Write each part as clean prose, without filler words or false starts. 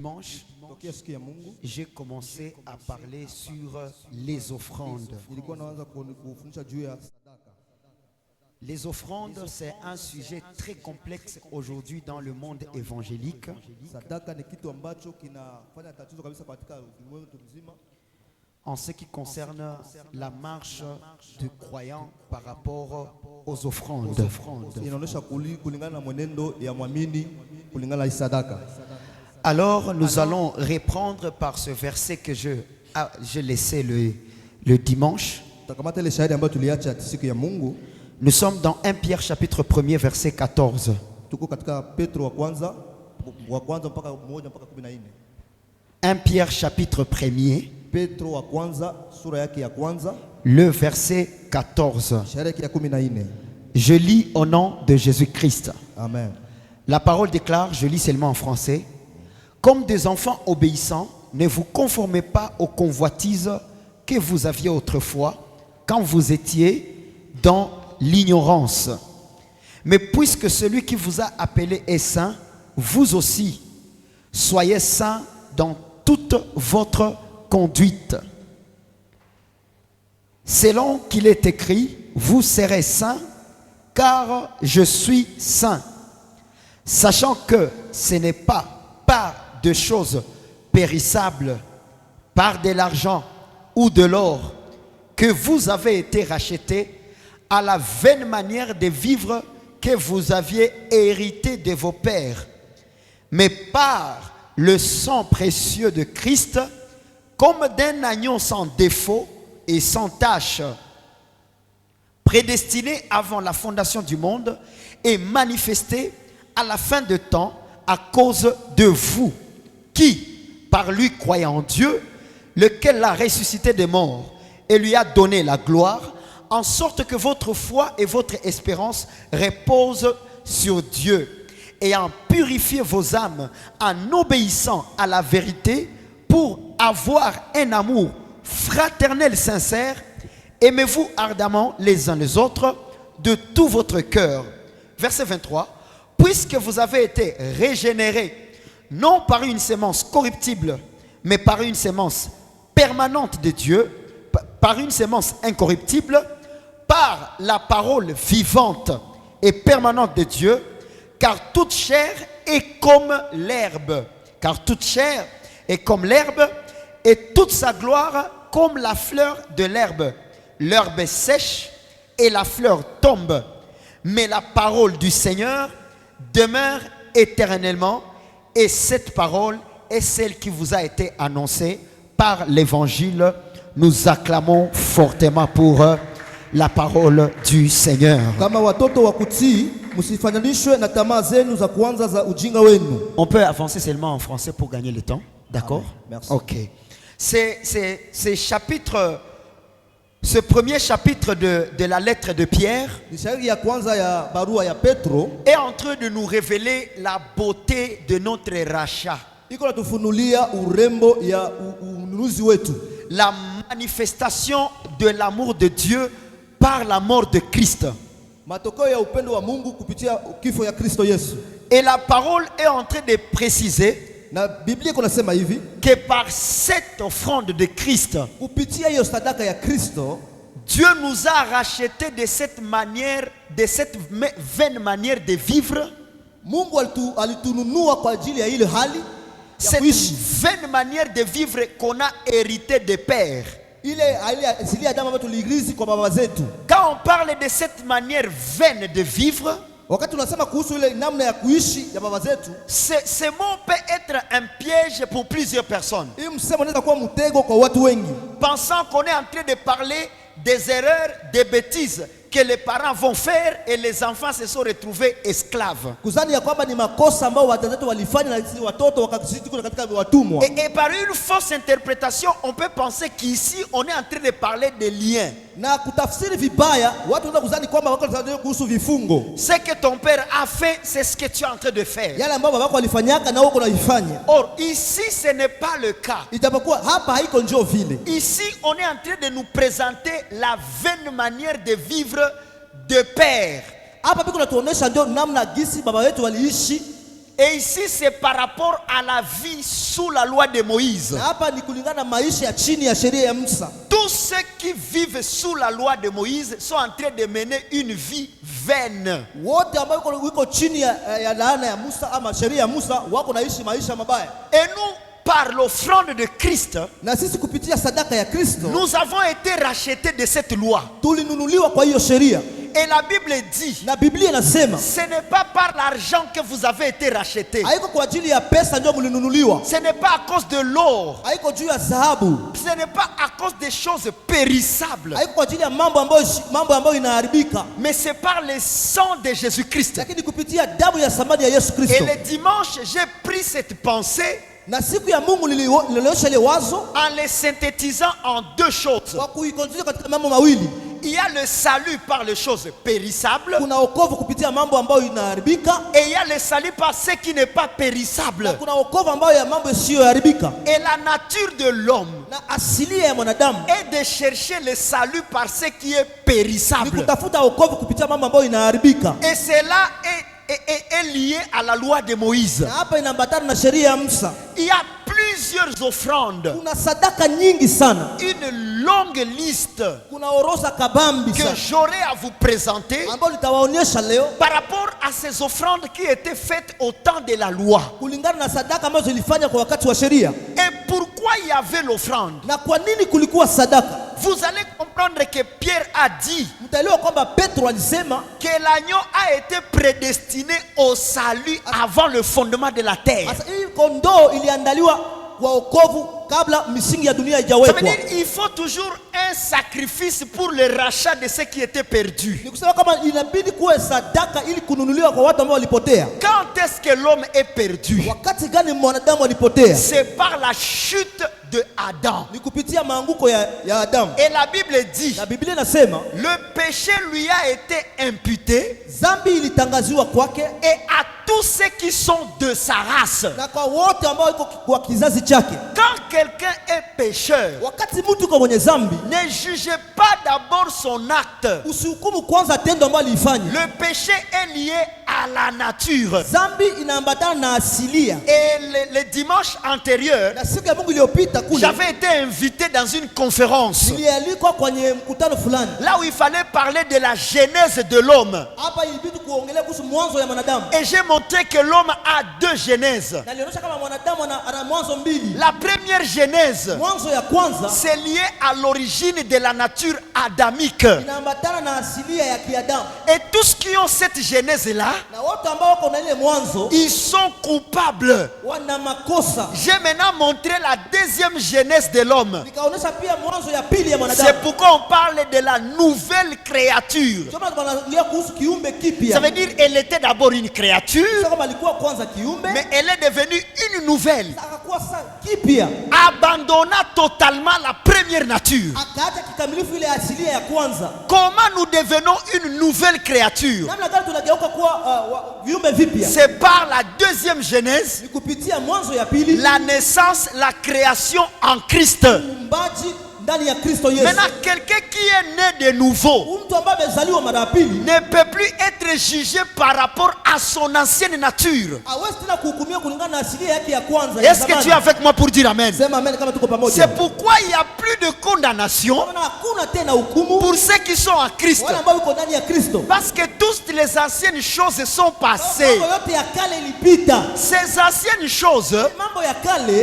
Dimanche, j'ai commencé à parler sur les offrandes. Les offrandes, c'est un sujet très complexe aujourd'hui dans le monde évangélique. En ce qui concerne la marche du croyant par rapport aux offrandes. Alors nous allons reprendre par ce verset que j'ai laissé le dimanche. Nous sommes dans 1 Pierre chapitre 1er verset 14. 1 Pierre chapitre 1er, le verset 14. Je lis au nom de Jésus-Christ. Amen. La parole déclare, je lis seulement en français: comme des enfants obéissants, ne vous conformez pas aux convoitises que vous aviez autrefois quand vous étiez dans l'ignorance. Mais puisque celui qui vous a appelé est saint, vous aussi, soyez saints dans toute votre conduite. Selon qu'il est écrit, vous serez saints, car je suis saint. Sachant que ce n'est pas par de choses périssables, par de l'argent ou de l'or, que vous avez été rachetés à la vaine manière de vivre que vous aviez hérité de vos pères, mais par le sang précieux de Christ, comme d'un agneau sans défaut et sans tache, prédestiné avant la fondation du monde et manifesté à la fin de temps à cause de vous, qui, par lui croyant en Dieu, lequel l'a ressuscité des morts et lui a donné la gloire, en sorte que votre foi et votre espérance reposent sur Dieu, ayant purifié vos âmes en obéissant à la vérité pour avoir un amour fraternel sincère. Aimez-vous ardemment les uns les autres de tout votre cœur. Verset 23. Puisque vous avez été régénérés, non par une sémence corruptible, mais par une sémence permanente de Dieu, par une sémence incorruptible, par la parole vivante et permanente de Dieu, car toute chair est comme l'herbe. Car toute chair est comme l'herbe, et toute sa gloire comme la fleur de l'herbe. L'herbe sèche et la fleur tombe, mais la parole du Seigneur demeure éternellement, et cette parole est celle qui vous a été annoncée par l'évangile. Nous acclamons fortement pour la parole du Seigneur. On peut avancer seulement en français pour gagner le temps, d'accord? Merci. Ok. Ce premier chapitre de la lettre de Pierre est en train de nous révéler la beauté de notre rachat. La manifestation de l'amour de Dieu par la mort de Christ. Et la parole est en train de préciser que par cette offrande de Christ, Dieu nous a rachetés de cette manière, de cette vaine manière de vivre. Cette vaine manière de vivre qu'on a hérité des pères. Quand on parle de cette manière vaine de vivre, ce mot peut être un piège pour plusieurs personnes, pensant qu'on est en train de parler des erreurs, des bêtises que les parents vont faire et les enfants se sont retrouvés esclaves. Et par une fausse interprétation, on peut penser qu'ici on est en train de parler des liens. Ce que ton père a fait, c'est ce que tu es en train de faire. Or, ici, ce n'est pas le cas. Ici, on est en train de nous présenter la vaine manière de vivre de père. Et ici c'est par rapport à la vie sous la loi de Moïse. Na hapa ni kulingana na maisha ya chini ya sheria ya Musa. Tous ceux qui vivent sous la loi de Moïse sont en train de mener une vie vaine. Wote ambao wiko chini ya laana ya Musa ama sheria ya Musa wako naishi maisha mabaya. Et nous, par l'offrande de Christ, na sisi kupitia sadaka ya Kristo, nous avons été rachetés de cette loi. Tulinunuliwa kwa hiyo sheria. Et la Bible dit, na Biblia inasema, ce n'est pas par l'argent que vous avez été rachetés. Haiko kwa ajili ya pesa ndio mlinunuliwa. Ce n'est pas à cause de l'or. Haiko juu ya dhahabu. Ce n'est pas à cause des choses périssables. Haiko kwa ajili ya mambo ambayo inaharibika. Mais c'est par le sang de Jésus-Christ. Lakini kupitia damu ya thamani ya Yesu Kristo. Et le dimanche, j'ai pris cette pensée na siku ya Mungu niliosha ile wazo en les synthétisant en deux choses. Kwa kuikondensa katika mambo mawili. Il y a le salut par les choses périssables. Kuna wokovu kupitia mambo ambayo inaharibika. Et il y a le salut par ce qui n'est pas périssable. Kuna wokovu ambayo ya mambo isiyoharibika. Et la nature de l'homme na asilia ya mwanadamu est de chercher le salut par ce qui est périssable. Ni kutafuta wokovu kupitia mambo ambayo inaharibika. Et cela est lié à la loi de Moïse. Na hapa inaambatana na sheria ya Musa. Il y a plusieurs offrandes. Kuna sadaka nyingi sana. Une longue liste kuna orodha kabambi que j'aurai à vous présenter ambayo nitawaonyesha leo par rapport à ces offrandes qui étaient faites au temps de la loi. Kulingana na sadaka ambazo zilifanywa kwa wakati wa sheria. Et pourquoi il y avait l'offrande? Na kwa nini kulikuwa sadaka? Vous allez comprendre que Pierre a dit mtaelewa kwamba Petro alisema que l'agneau a été prédestiné au salut avant le fondement de la terre. Sasa hii kondoo iliandaliwa kwa wokovu kabla misingi ya dunia haijawekwa. Ça veut dire il faut toujours un sacrifice pour le rachat de ce qui était perdu. Ni kusema kama inabidi kuwe sadaka ili kununuliwa kwa watu ambao walipotea. Quand est-ce que l'homme est perdu? Wakati gani mwanadamu alipotea? C'est par la chute de Adam. Ni kupitia maanguko ya Adamu. Et la Bible dit, na Biblia inasema le péché lui a été imputé, dhambi ilitangaziwa kwake, et à tous ceux qui sont de sa race. Na kwa wote ambao wako kwa kizazi chake. Quand quelqu'un est pécheur, wakati mtu kwa mwenye dhambi, ne jugez pas d'abord son acte. Usihukumu kwanza tendo ambalo alifanya. Le péché est lié à la nature. Dhambi inaambatana na asilia. Et le dimanche antérieur, na siku ya Mungu iliyopita kule, j'avais été invité dans une conférence. Nilialikwa kwenye mkutano fulani. Là où il fallait parler de la genèse de l'homme. Hapa ilibidi kuongelea kuhusu mwanzo ya mwanadamu. Et j'ai montré que l'homme a deux genèses. Na nilionyesha kama mwanadamu ana mwanzo mbili. La première genèse, mwanzo ya kwanza, c'est lié à l'origine de la nature adamique. Inaambatana na asilia ya kiadamu. Et tous qui ont cette genèse là, na wote ambao wako na ile mwanzo, ils sont coupables. Wana makosa. J'ai maintenant montré la deuxième genèse de l'homme. Nikaonyesha pia mwanzo ya pili ya mwanadamu. C'est pourquoi on parle de la nouvelle créature. Ça veut dire qu'elle était d'abord une créature, mais elle est devenue une nouvelle. Abandonna totalement la première nature. Comment nous devenons une nouvelle créature? C'est par la deuxième genèse, la naissance, la création en Christ. Maintenant, quelqu'un qui est né de nouveau ne peut plus être jugé par rapport à son ancienne nature. Est-ce que tu es avec moi pour dire amen? C'est pourquoi il n'y a plus de condamnation pour ceux qui sont en Christ. Parce que toutes les anciennes choses sont passées. Ces anciennes choses,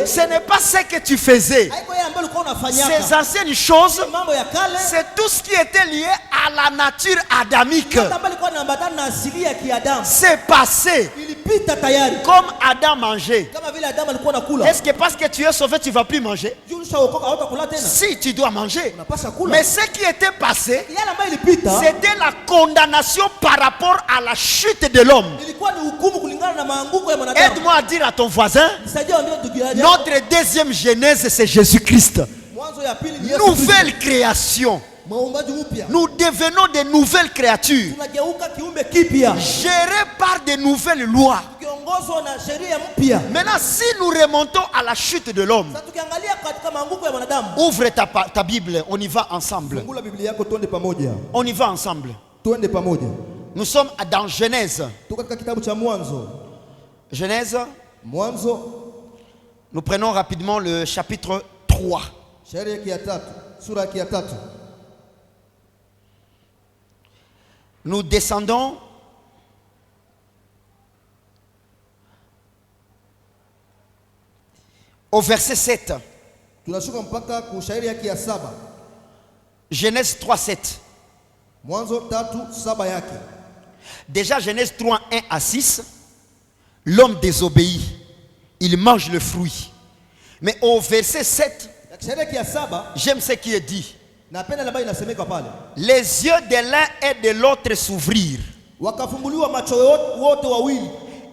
ce n'est pas ce que tu faisais. Ces anciennes choses, c'est tout ce qui était lié à la nature adamique. C'est passé. Comme Adam mangeait. Est-ce que parce que tu es sauvé, tu ne vas plus manger? Si, tu dois manger. Mais ce qui était passé, c'était la condamnation par rapport à la chute de l'homme. Aide-moi à dire à ton voisin, notre deuxième genèse, c'est Jésus-Christ. Nouvelle création. Nous devenons de nouvelles créatures, gérées par de nouvelles lois. Maintenant, si nous remontons à la chute de l'homme, ouvre ta Bible, on y va ensemble. On y va ensemble. Nous sommes dans Genèse. Genèse, Mwanzo nous prenons rapidement le chapitre 3. shairi ya tatu, sura ya tatu. Nous descendons au verset 7. Tunashuka mpaka ku shairi ya 7. Genèse 3, 7. Mwanzo 3:7 yake. Déjà Genèse 3, 1 à 6. L'homme désobéit. Il mange le fruit. Mais au verset 7, Shairi ya 7 j'aime ce qui est dit. napenda labda inasemeka pale. Les yeux de l'un et de l'autre s'ouvrirent. Wakafumbuliwa macho wote wawili.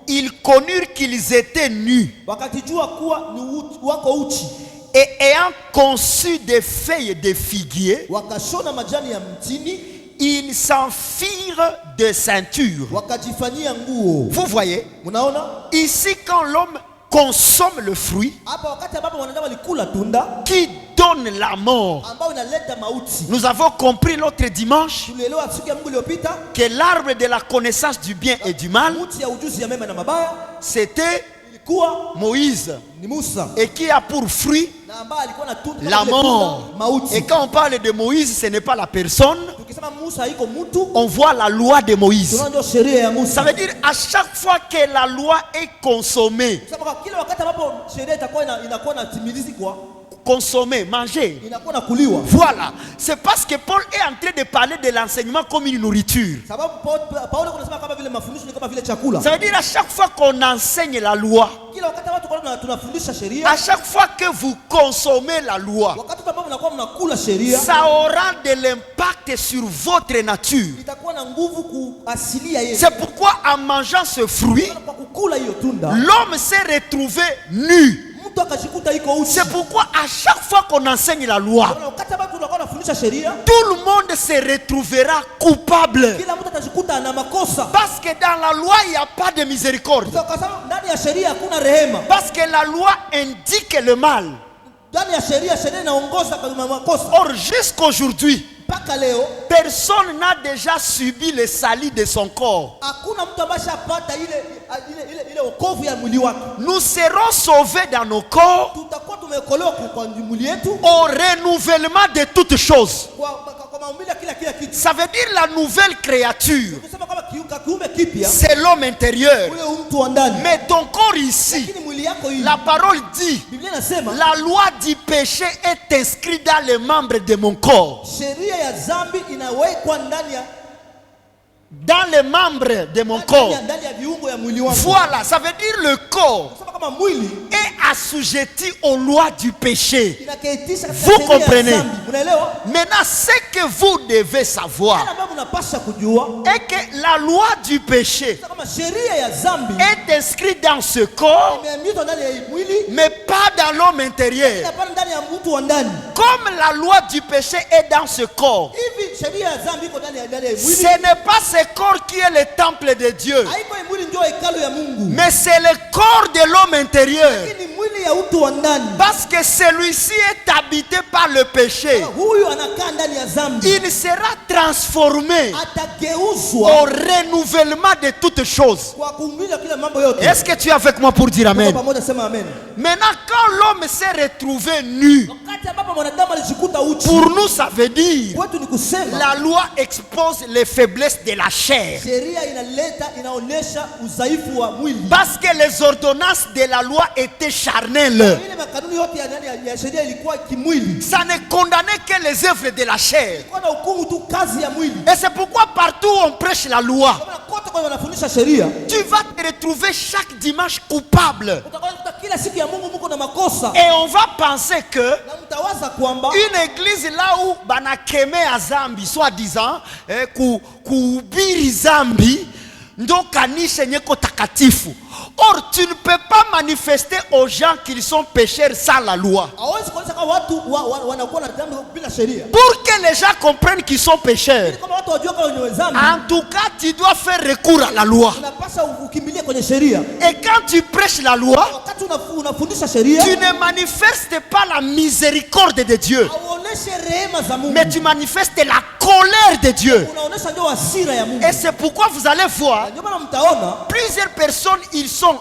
Ils connurent qu'ils étaient nus. Wakatijua kuwa ni wako uchi. Et ayant conçu des feuilles de figuier, Wakashona majani ya mtini, ils s'enfirent de ceinture. wakajifanyia nguo. Vous voyez, Unaona? ici quand l'homme consomme le fruit Hapa wakati ambapo wanadamu walikula tunda qui donne la mort, ambao inaleta mauti. nous avons compris l'autre dimanche Tulielewa siku ya Mungu iliyopita, que l'arbre de la connaissance du bien et du mal, mti ya ujuzi ya mema na mabaya c'était ilikuwa Moïse, ni Musa, et qui a pour fruit na ambaye alikuwa na tunda la ile mort. tunda, mauti. Et quand on parle de Moïse, ce n'est pas la personne, Tukisema Musa haiko mtu, on voit la loi de Moïse. tunaona ndio sheria ya Ça Musa. veut dire à chaque fois que la loi est consommée, Sasa kwa kila wakati ambapo sheria itakuwa inakuwa na timilizi kwa consommée, mangée, inakuwa na kuliwa. voilà. C'est parce que Paul est en train de parler de l'enseignement comme une nourriture. Sababu Paulo kunasema kama vile mafundisho ni kama vile chakula. Ça veut dire à chaque fois qu'on enseigne la loi, Kila wakati ambapo tunafundisha sheria, à chaque fois que vous consommez la loi, wakati ambapo mnakuwa mnakula sheria, ça aura de l'impact sur votre nature. itakuwa na nguvu kuasilia yeye. C'est pourquoi en mangeant ce fruit, Kwa kukula hiyo tunda, l'homme s'est retrouvé nu. mtu akajikuta iko uchi. C'est pourquoi à chaque fois qu'on enseigne la loi, Wakati ambapo tunakuwa tunafundisha sheria, tout le monde se retrouvera coupable. kila mtu atajikuta ana makosa. Parce que dans la loi, il n'y a pas de miséricorde. Kwa sababu ndani ya sheria hakuna rehema. Parce que la loi indique le mal. Ndani ya sheria inaongoza kwa makosa. Or, jusqu'aujourd'hui, Mpaka leo personne n'a déjà subi le salut de son corps. hakuna mtu ambaye ashapata ile wokovu ya mwili wake. Nous serons sauvés dans nos corps Tutakuwa tumeokolewa kwa mwili yetu au renouvellement de toutes choses. kwa maumbile ya kila kitu. Ça veut dire la nouvelle créature. Kusema kama kiumbe kipya, C'est l'homme intérieur. ule mtu wa ndani. Mais ton corps ici, Lakini mwili yako hii, la parole dit, Biblia inasema la loi du péché est inscrite dans les membres de mon corps. sheria ya dhambi inawekwa ndani ya Dans les membres de mon corps. ndani ya viungo ya mwili wangu. Voilà, ça veut dire le corps Kusema kama mwili est assujetti aux lois du péché. inakeitisha katika Vous sheria ya comprenez? dhambi. Mnaelewa? Maintenant, ce que vous devez savoir Yale ambayo mnapaswa kujua est que la loi du péché kama sheria ya dhambi est inscrite dans ce corps, imeandikwa ndani ya mwili, mais pas dans l'homme intérieur. hapana ndani ya mtu wa ndani. Comme la loi du péché est dans ce corps, Hivi sheria ya dhambi iko ndani ya mwili. ce n'est pas ce corps qui est le temple de Dieu, Haiko mwili ndio hekalu ya Mungu. mais c'est le corps de l'homme intérieur. Lakini mwili ya mtu wa ndani. Parce que celui-ci est habité par le péché. Huyu anakaa ndani ya dhambi. Il sera transformé Atageuzwa au renouvellement de toutes choses. kwa kuumbila kila mambo yote. Est-ce que tu es avec moi pour dire Tuko amen? pamoja, sema amen. Maintenant, quand l'homme s'est retrouvé nu, Wakati ambapo mwanadamu alijikuta uchi, pour nous, ça veut dire kwetu ni kusema la loi expose les faiblesses de la chair. sheria inaonyesha udhaifu wa mwili. Parce que les ordonnances de la loi étaient charnelles. Ile makanuni yote ya sheria ilikuwa kimwili. Ça ne condamnait que les œuvres de la chair. Ilikuwa na hukumu tu kazi ya mwili. Et c'est pourquoi partout où on prêche la loi, Kama kote kwa wanafundisha sheria, tu vas te retrouver chaque dimanche coupable. utakuta kila siku ya Mungu mko na makosa. Et on va penser que Na mtawaza kwamba une église là où banakeme à Zambi, soi-disant, kuhubiri Zambi, ndo kanisa nyeko takatifu. Or, tu ne peux pas manifester aux gens qu'ils sont pécheurs sans la loi. hawezi kuonyesha kama watu wanakuwa na dhambi bila sheria. Pour que les gens comprennent qu'ils sont pécheurs, Ili kama watu wajue kama ni dhambi, en tout cas, tu dois faire recours à la loi. unapaswa ukimbilie kwenye sheria. Et quand tu prêches la loi, Wakati unafundisha sheria, tu ne manifestes pas la miséricorde de Dieu. hauoneshi mais tu manifestes la colère de Dieu. unaonesha ndio hasira ya Mungu. Et c'est pourquoi vous allez voir Ndio maana mtaona plusieurs personnes, ils ont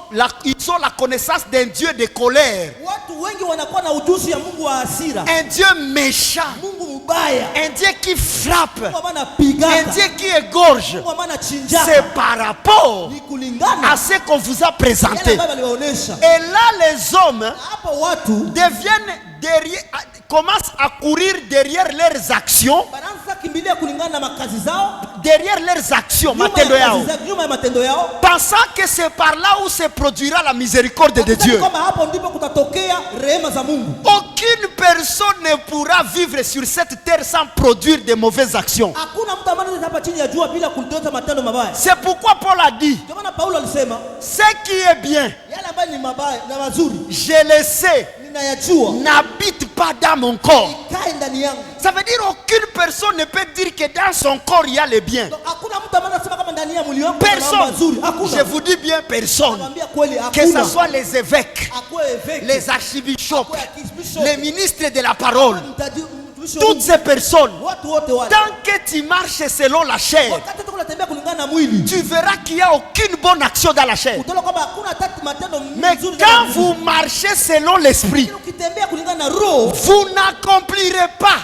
la connaissance d'un Dieu de colère, watu wengi wanakuwa na ujuzi ya Mungu wa hasira. un Dieu méchant, Mungu mbaya. un Dieu qui frappe, Mungu ambaye anapigana. un Dieu qui égorge. Mungu ambaye anachinjaka. C'est par rapport Ni kulingana à ce qu'on vous a yale présenté. ambayo aliwaonesha. Et là, les hommes Hapo watu deviennent derrière, commencent à courir derrière leurs actions, wanaanza kimbilia kulingana na makazi zao. derrière leurs actions, Nyuma ya matendo yao, kazi zao, nyuma ya matendo yao. pensant que c'est par là où se produira la miséricorde de Dieu. Kama hapo ndipo kutatokea rehema za Mungu. Aucune personne ne pourra vivre sur cette terre sans produire de mauvaises actions. Hakuna mtu ambaye anaweza hapa chini ya jua bila kutenda matendo mabaya. C'est pourquoi Paul a dit, Ndio maana Paulo alisema ce qui est bien, yale ambayo ni mabaya na mazuri je le sais, ninayajua, n'habite pas dans mon corps. kae ndani yangu. Ça veut dire aucune personne ne peut dire que dans son corps il y a le bien. Hakuna mtu ambaye anasema kama ndani ya mwili wako kuna mambo Personne. mazuri. Hakuna. Je vous dis bien personne. Nakwambia kweli Que ce hakuna. soit les évêques, Akuwe eveke. les archibishops, Akuwe archbishop. les ministres de la parole, Mtumishi wa toutes Mungu. ces personnes, Watu wote wale. tant que tu marches selon la chair, Wakati tuko natembea kulingana na mwili. tu verras qu'il n'y a aucune bonne action dans la chair. Utaona kwamba hakuna hata matendo Mais mazuri. quand vous marchez selon l'esprit, Lakini ukitembea kulingana na roho, vous n'accomplirez pas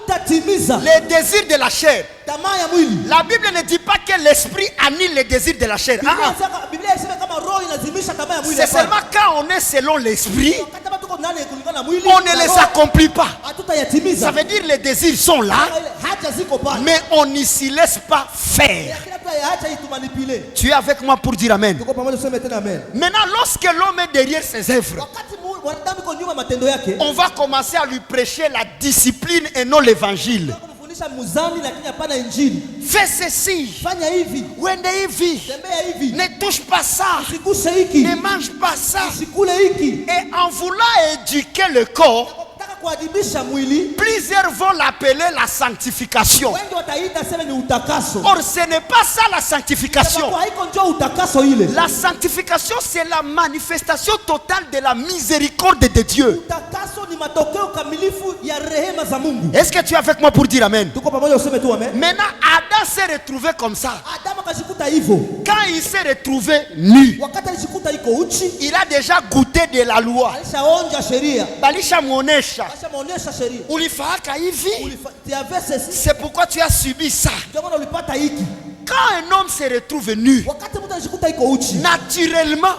hamutatimiza les désirs de la chair. tamaa ya mwili. La Bible ne dit pas que l'esprit annule les désirs de la chair. Ah, ah. Biblia inasema kama roho inazimisha tamaa ya mwili. C'est seulement quand on est selon l'esprit, Wakati hapa tuko ndani kulingana na mwili, on ne les accomplit pas. hatutayatimiza. Ça veut dire les désirs sont là, Haja ziko pale. mais on ne s'y laisse pas faire. Lakini hata itumanipule. Tu es avec moi pour dire amen. Tuko pamoja tuseme tena amen. Maintenant, lorsque l'homme est derrière ses œuvres, Wakati wanadamu iko nyuma matendo yake, on va commencer à lui prêcher la discipline et non l'évangile. kumfundisha muzani lakini hapana injili. Fais ceci, Fanya hivi, wende hivi, tembea hivi, ne touche pas ça, usiguse hiki, ne mange pas ça. usikule hiki. Et en voulant éduquer le corps, Nataka kuadibisha mwili, plusieurs vont l'appeler la sanctification. wengi wataita sema ni utakaso. Or, ce n'est pas ça la sanctification. Kwa haiko njoo utakaso ile. La sanctification, c'est la manifestation totale de la miséricorde de Dieu. Utakaso ni matokeo kamilifu ya rehema za Mungu. Est-ce que tu es avec moi pour dire amen? Tuko pamoja useme tu amen. Maintenant, Adam s'est retrouvé comme ça. Adamu akajikuta hivyo. Quand il s'est retrouvé nu, Wakati alijikuta iko uchi, il a déjà goûté de la loi. alishaonja sheria, Balisha muonesha, alishamuonesha sheria. ulifaka hivi, Ulitia ceci, c'est pourquoi tu as subi ça. ndio maana ulipata hiki. Quand un homme se retrouve nu, Wakati mtu anajikuta iko uchi, naturellement,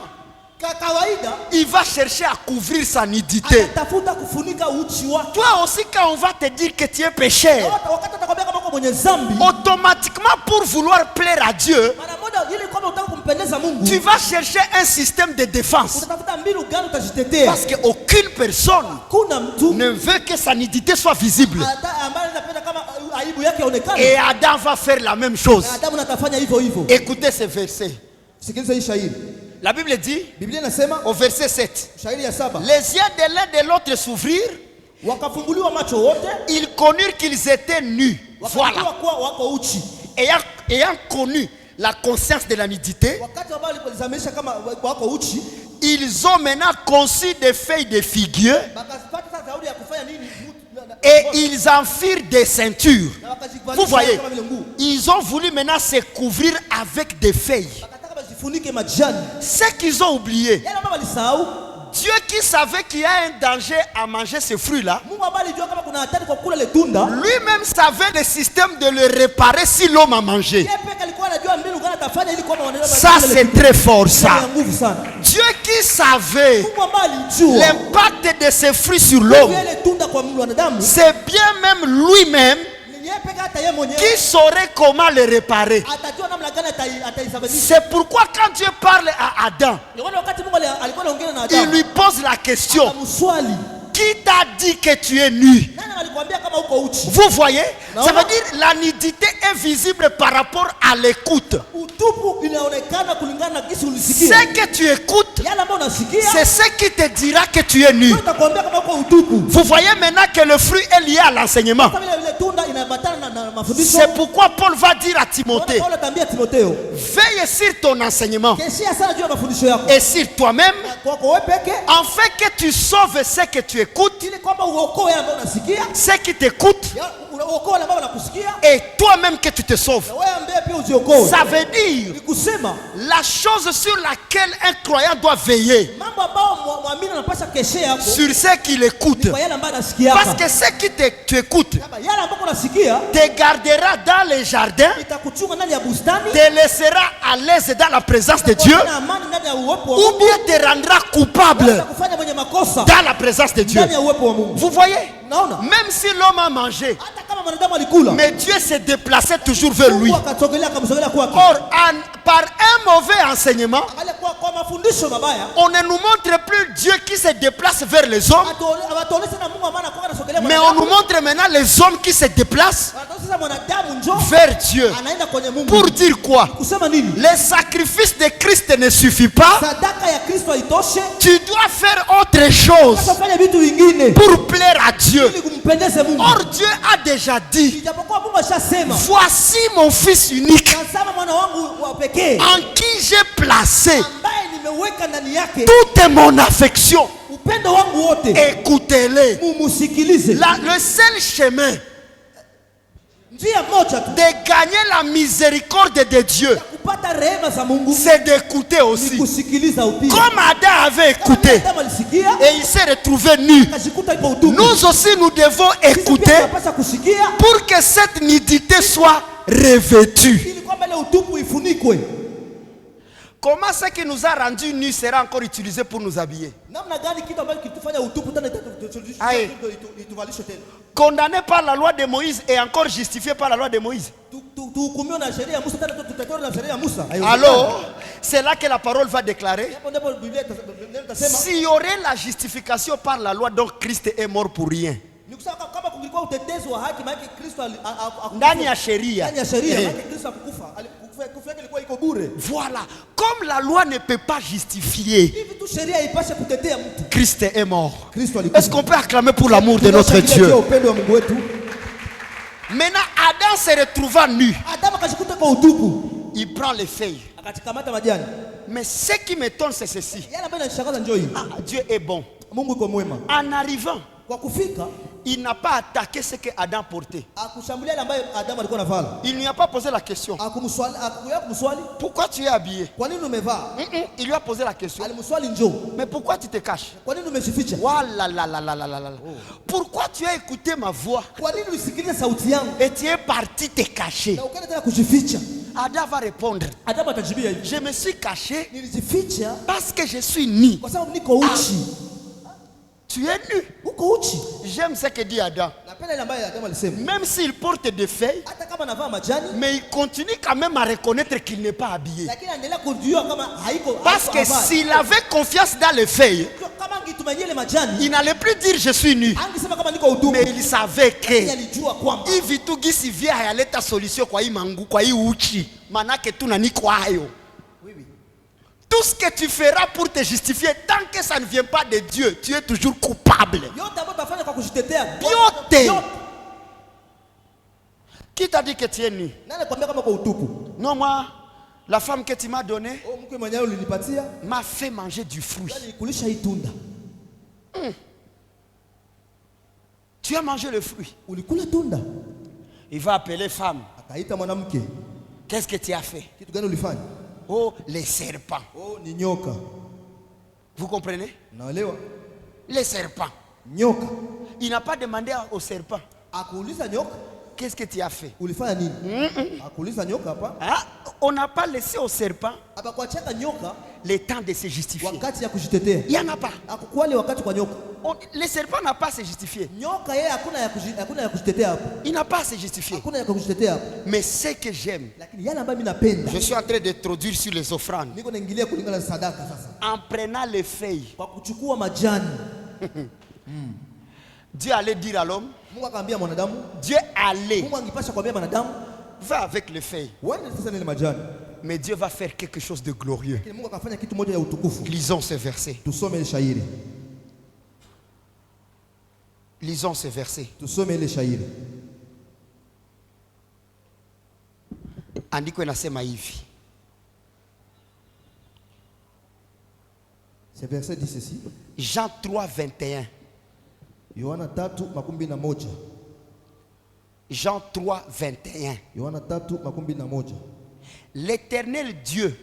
kwa kawaida il va chercher à couvrir sa nudité. anatafuta kufunika uchi wake. Toi aussi, quand on va te dire que tu es pécheur, Wakati atakwambia kama uko mwenye dhambi, automatiquement pour vouloir plaire à Dieu, mara moja ili kama unataka kumpendeza Mungu, tu vas chercher un système de défense. utatafuta mbinu gani utajitetea. Parce qu'aucune personne Kuna mtu ne veut que sa nudité soit visible. ambaye anapenda kama aibu yake ionekane. Et Adam va faire la même chose. Na Adamu natafanya hivyo hivyo. Écoutez ce verset. Sikiliza hii shairi. La Bible dit, Biblia inasema au verset 7, shairi ya 7, les yeux de l'un de l'autre s'ouvrirent, wakafumbuliwa macho wote, ils connurent qu'ils étaient nus. wakajua Voilà. kuwa wako uchi. Ayant connu la conscience de la nudité, Wakati ambao walipozamisha kama wako uchi, ils ont maintenant conçu des feuilles de figuier wakapata kauli ya kufanya nini? et ils en firent des ceintures. Na wakajivalisha Vous voyez, kama vile nguo. ils ont voulu maintenant se couvrir avec des feuilles. Wakataka bajifunike majani. Ce qu'ils ont oublié, Yale ambao walisahau, Dieu qui savait qu'il y a un danger à manger ces fruits-là, Mungu ambaye alijua kama kuna hatari kwa kula ile tunda, lui-même savait le système de le réparer si l'homme a mangé. yeye pekee alikuwa anajua mbinu gani atafanya ili kwamba wanaelewa. Ça, c'est très fort, ça. nguvu sana. Dieu qui savait Mungu ambaye alijua l'impact de ces fruits sur l'homme, ile tunda kwa mwanadamu, c'est bien même lui-même ni yeye pekee hata yeye mwenyewe qui saurait comment le réparer. atajua namna gani ataisababisha. C'est pourquoi quand Dieu parle à Adam, Ndio maana wakati Mungu alikuwa anaongea na il Adamu, lui pose la question, akamswali, qui t'a dit que tu es nu? nani alikwambia kama uko uchi? Vous voyez, Non. ça veut dire la nudité est visible par rapport à l'écoute. Utupu inaonekana kulingana na kisi ulisikia. Ce que tu écoutes, Yale ambayo unasikia, c'est ce qui te dira que tu es nu. ndio itakwambia kama uko utupu. Vous voyez maintenant que le fruit est lié à l'enseignement. Kama vile tunda inaambatana na mafundisho. C'est pourquoi Paul va dire à Timothée, Paulo ataambia Timotheo, veille sur ton enseignement keshia sana juu ya mafundisho yako. et sur toi-même, Kwako wewe peke, afin que tu sauves ceux que tu écoutes, ili kwamba uokoe ambao unasikia, ceux qui t'écoutent, uokoe ambao unakusikia, et toi-même que tu te sauves. na wewe ambaye pia uziokoe. Ça veut dire Ni kusema la chose sur laquelle un croyant doit veiller, mambo ambao muamini anapaswa keshea yako sur ceux qui l'écoutent. kwa yale ambayo anasikia. Parce que ceux qui tu écoutes Kama yale ambayo unasikia te gardera dans les jardins, itakuchunga ndani ya bustani, te laissera à l'aise dans la présence de Dieu, na amani ndani ya uwepo wa ou Mungu, bien te rendra coupable itakufanya mwenye makosa dans la présence de Dieu. ndani ya uwepo wa Mungu. Vous voyez, Unaona? même si l'homme a mangé, Hata kama mwanadamu alikula, mais Dieu s'est déplacé toujours vers lui. Mungu akasogelea akamsogelea kwake. Or, par un mauvais enseignement, Angalia kwa mafundisho mabaya, on ne nous montre plus Dieu qui se déplace vers les hommes, awatuonesha na Mungu amana kwa anasogelea mais on nous montre maintenant les hommes qui se déplacent Anatuonesha mwanadamu njoo vers Dieu. anaenda kwenye Mungu. Pour dire quoi? Kusema nini? Le sacrifice de Christ ne suffit pas. Sadaka ya Kristo haitoshe. Tu dois faire autre chose Sasa fanya vitu vingine pour plaire à Dieu. ili kumpendeze Mungu. Or, Dieu a déjà dit, Ijapokuwa Mungu ashasema, voici mon fils unique tazama mwana wangu wa pekee en qui j'ai placé ambaye nimeweka ndani yake toute mon affection. upendo wangu wote. Écoutez-les. Mumusikilize. Le seul chemin Njia moja tu de gagner la miséricorde de Dieu, kupata rehema za Mungu c'est d'écouter ni aussi. kusikiliza upia. Comme Adam avait écouté Adam alisikia et il s'est retrouvé nu, akajikuta ipo utupu. nous aussi nous devons Sisi pia écouter tunapaswa kusikia pour que cette nudité soit revêtue. ili kwamba ile utupu ifunikwe. Comment ce qui nous a rendu nus sera encore utilisé pour nous habiller? Namna gani kitu ambacho kitufanya utupu tena Aye. ituvalishe tena? Condamné par la loi de Moïse et encore justifié par la loi de Moïse. Tuhukumiwe na sheria ya Musa tena tutatewa na sheria ya Musa. Alors, c'est là que la parole va déclarer. Hapo ndipo Biblia itasema S'il y aurait la justification par la loi, donc Christ est mort pour rien. ni kusema kama kungilikuwa utetezi wa haki maana Kristo Ndani ya sheria. ndani ya sheria maana Kristo akukufa. Kufa yake ilikuwa iko bure. Voilà. Comme la loi ne peut pas justifier, Hivi tu sheria ipashe kutetea mtu. Christ est mort. Kristo alikufa. Est-ce qu'on peut acclamer pour l'amour de notre Dieu? Upendo wa Mungu wetu. Maintenant, Adam se retrouva nu. Adamu akajikuta kwa utupu. Il prend les feuilles. Akachikamata majani. Mais ce qui m'étonne, c'est ceci. Yale ambayo inanishangaza njoo hii. Ah, Dieu est bon. Mungu yuko mwema. En arrivant, Kwa kufika il n'a pas attaqué ce que Adam portait. akushambulia ile ambayo Adamu alikuwa anavala. Il ne lui a pas posé la question. Akumswali, Pourquoi tu es habillé? kwa nini umevaa? Il lui a posé la question. Alimswali njoo. Mais pourquoi tu te caches? Kwa nini umejificha? Voilà, là, là, là, là, là, là. Pourquoi tu as écouté ma voix Kwa nini usikilize sauti yangu? et tu es parti te cacher? Na ukaenda tena kujificha. Adam va répondre. Adamu atajibia hivi. Je me suis caché Nilijificha parce que je suis nu. kwa sababu niko uchi. Tu es nu. Uko uchi. J'aime ce que dit Adam. Napenda ile ambayo Adamu alisema. Même s'il porte des feuilles, Hata kama anavaa majani, mais il continue quand même à reconnaître qu'il n'est pas habillé. lakini anaendelea kujua kama haiko. Parce que s'il avait confiance dans les feuilles, kama angetumania ile majani, il n'allait plus dire je suis nu. angesema kama niko utupu. Mais il savait Yeye que alijua kwamba hivi tu gisi vya hayaleta solution kwa hii mangu, kwa hii uchi. Manake tu nani kwayo. Tout ce que tu feras pour te justifier, tant que ça ne vient pas de Dieu, tu es toujours coupable. yote ambayo utafanya kwa kujitetea. Yote. Qui t'a dit que tu es nu? Nani kwambia kama kwa utupu? Non, moi, la femme que tu m'as donnée Mke mwenyewe ulinipatia, m'a fait manger du fruit. nilikulisha hii tunda. Tu as mangé le fruit. Ulikula tunda. Il va appeler femme. Akaita mwanamke. Qu'est-ce que tu as fait? Kitu gani ulifanya? Oh, les serpents. Oh, ni nyoka. Vous comprenez? Naelewa? Les serpents. Nyoka. Il n'a pas demandé au serpent. Akuuliza nyoka, Qu'est-ce que tu as fait? ulifanya nini? Akuuliza nyoka hapa. Ah, on n'a pas laissé au serpent Hapa kwa chaka nyoka le temps de se justifier. wakati ya kujitetea. Il n'y en a pas. Akukwali wakati kwa nyoka. Le serpent n'a pas à se justifier. Nyoka yeye hakuna ya kujitetea hapo. Il n'a pas à se justifier. Hakuna ya kujitetea hapo. Mais ce que j'aime, Lakini yale ambayo mimi napenda, je suis en train d'introduire sur les offrandes. niko naingilia kulingana na sadaka sasa. En prenant les feuilles, Kwa kuchukua majani, Dieu allait dire à l'homme, Mungu akamwambia mwanadamu, Dieu allait, Mungu angepasha kumwambia mwanadamu, va avec les feuilles. wewe sasa nile majani. Mais Dieu va faire quelque chose de glorieux. Lakini Mungu akafanya kitu moja ya utukufu. Lisons ce verset. Tusome ile shairi. Lisons ce verset. Tusome ile shairi. andiko inasema hivi. Ce verset dit ceci. Jean 3, 21. Yohana 3:21. Jean 3, 21. Yohana 3:21. L'Éternel Dieu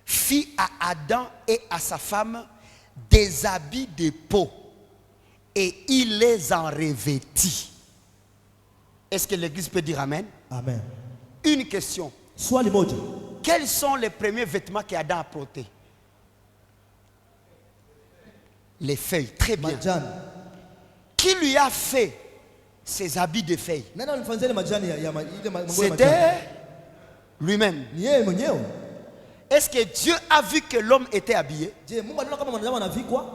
fit à Adam et à sa femme des habits de peau et il les en revêtit. Est-ce que l'Église peut dire Amen? Amen. Une question. Swali moja. Quels sont les premiers vêtements qu'Adam a portés? Les feuilles. Très bien. Majani. Qui lui a fait ces habits de feuilles? Nani alimfanyia ile majani ya ile manguo ya majani? C'était lui-même. Ni yeye mwenyewe. Est-ce que Dieu a vu que l'homme était habillé? Je, Mungu anaona kama mwanadamu anavikwa?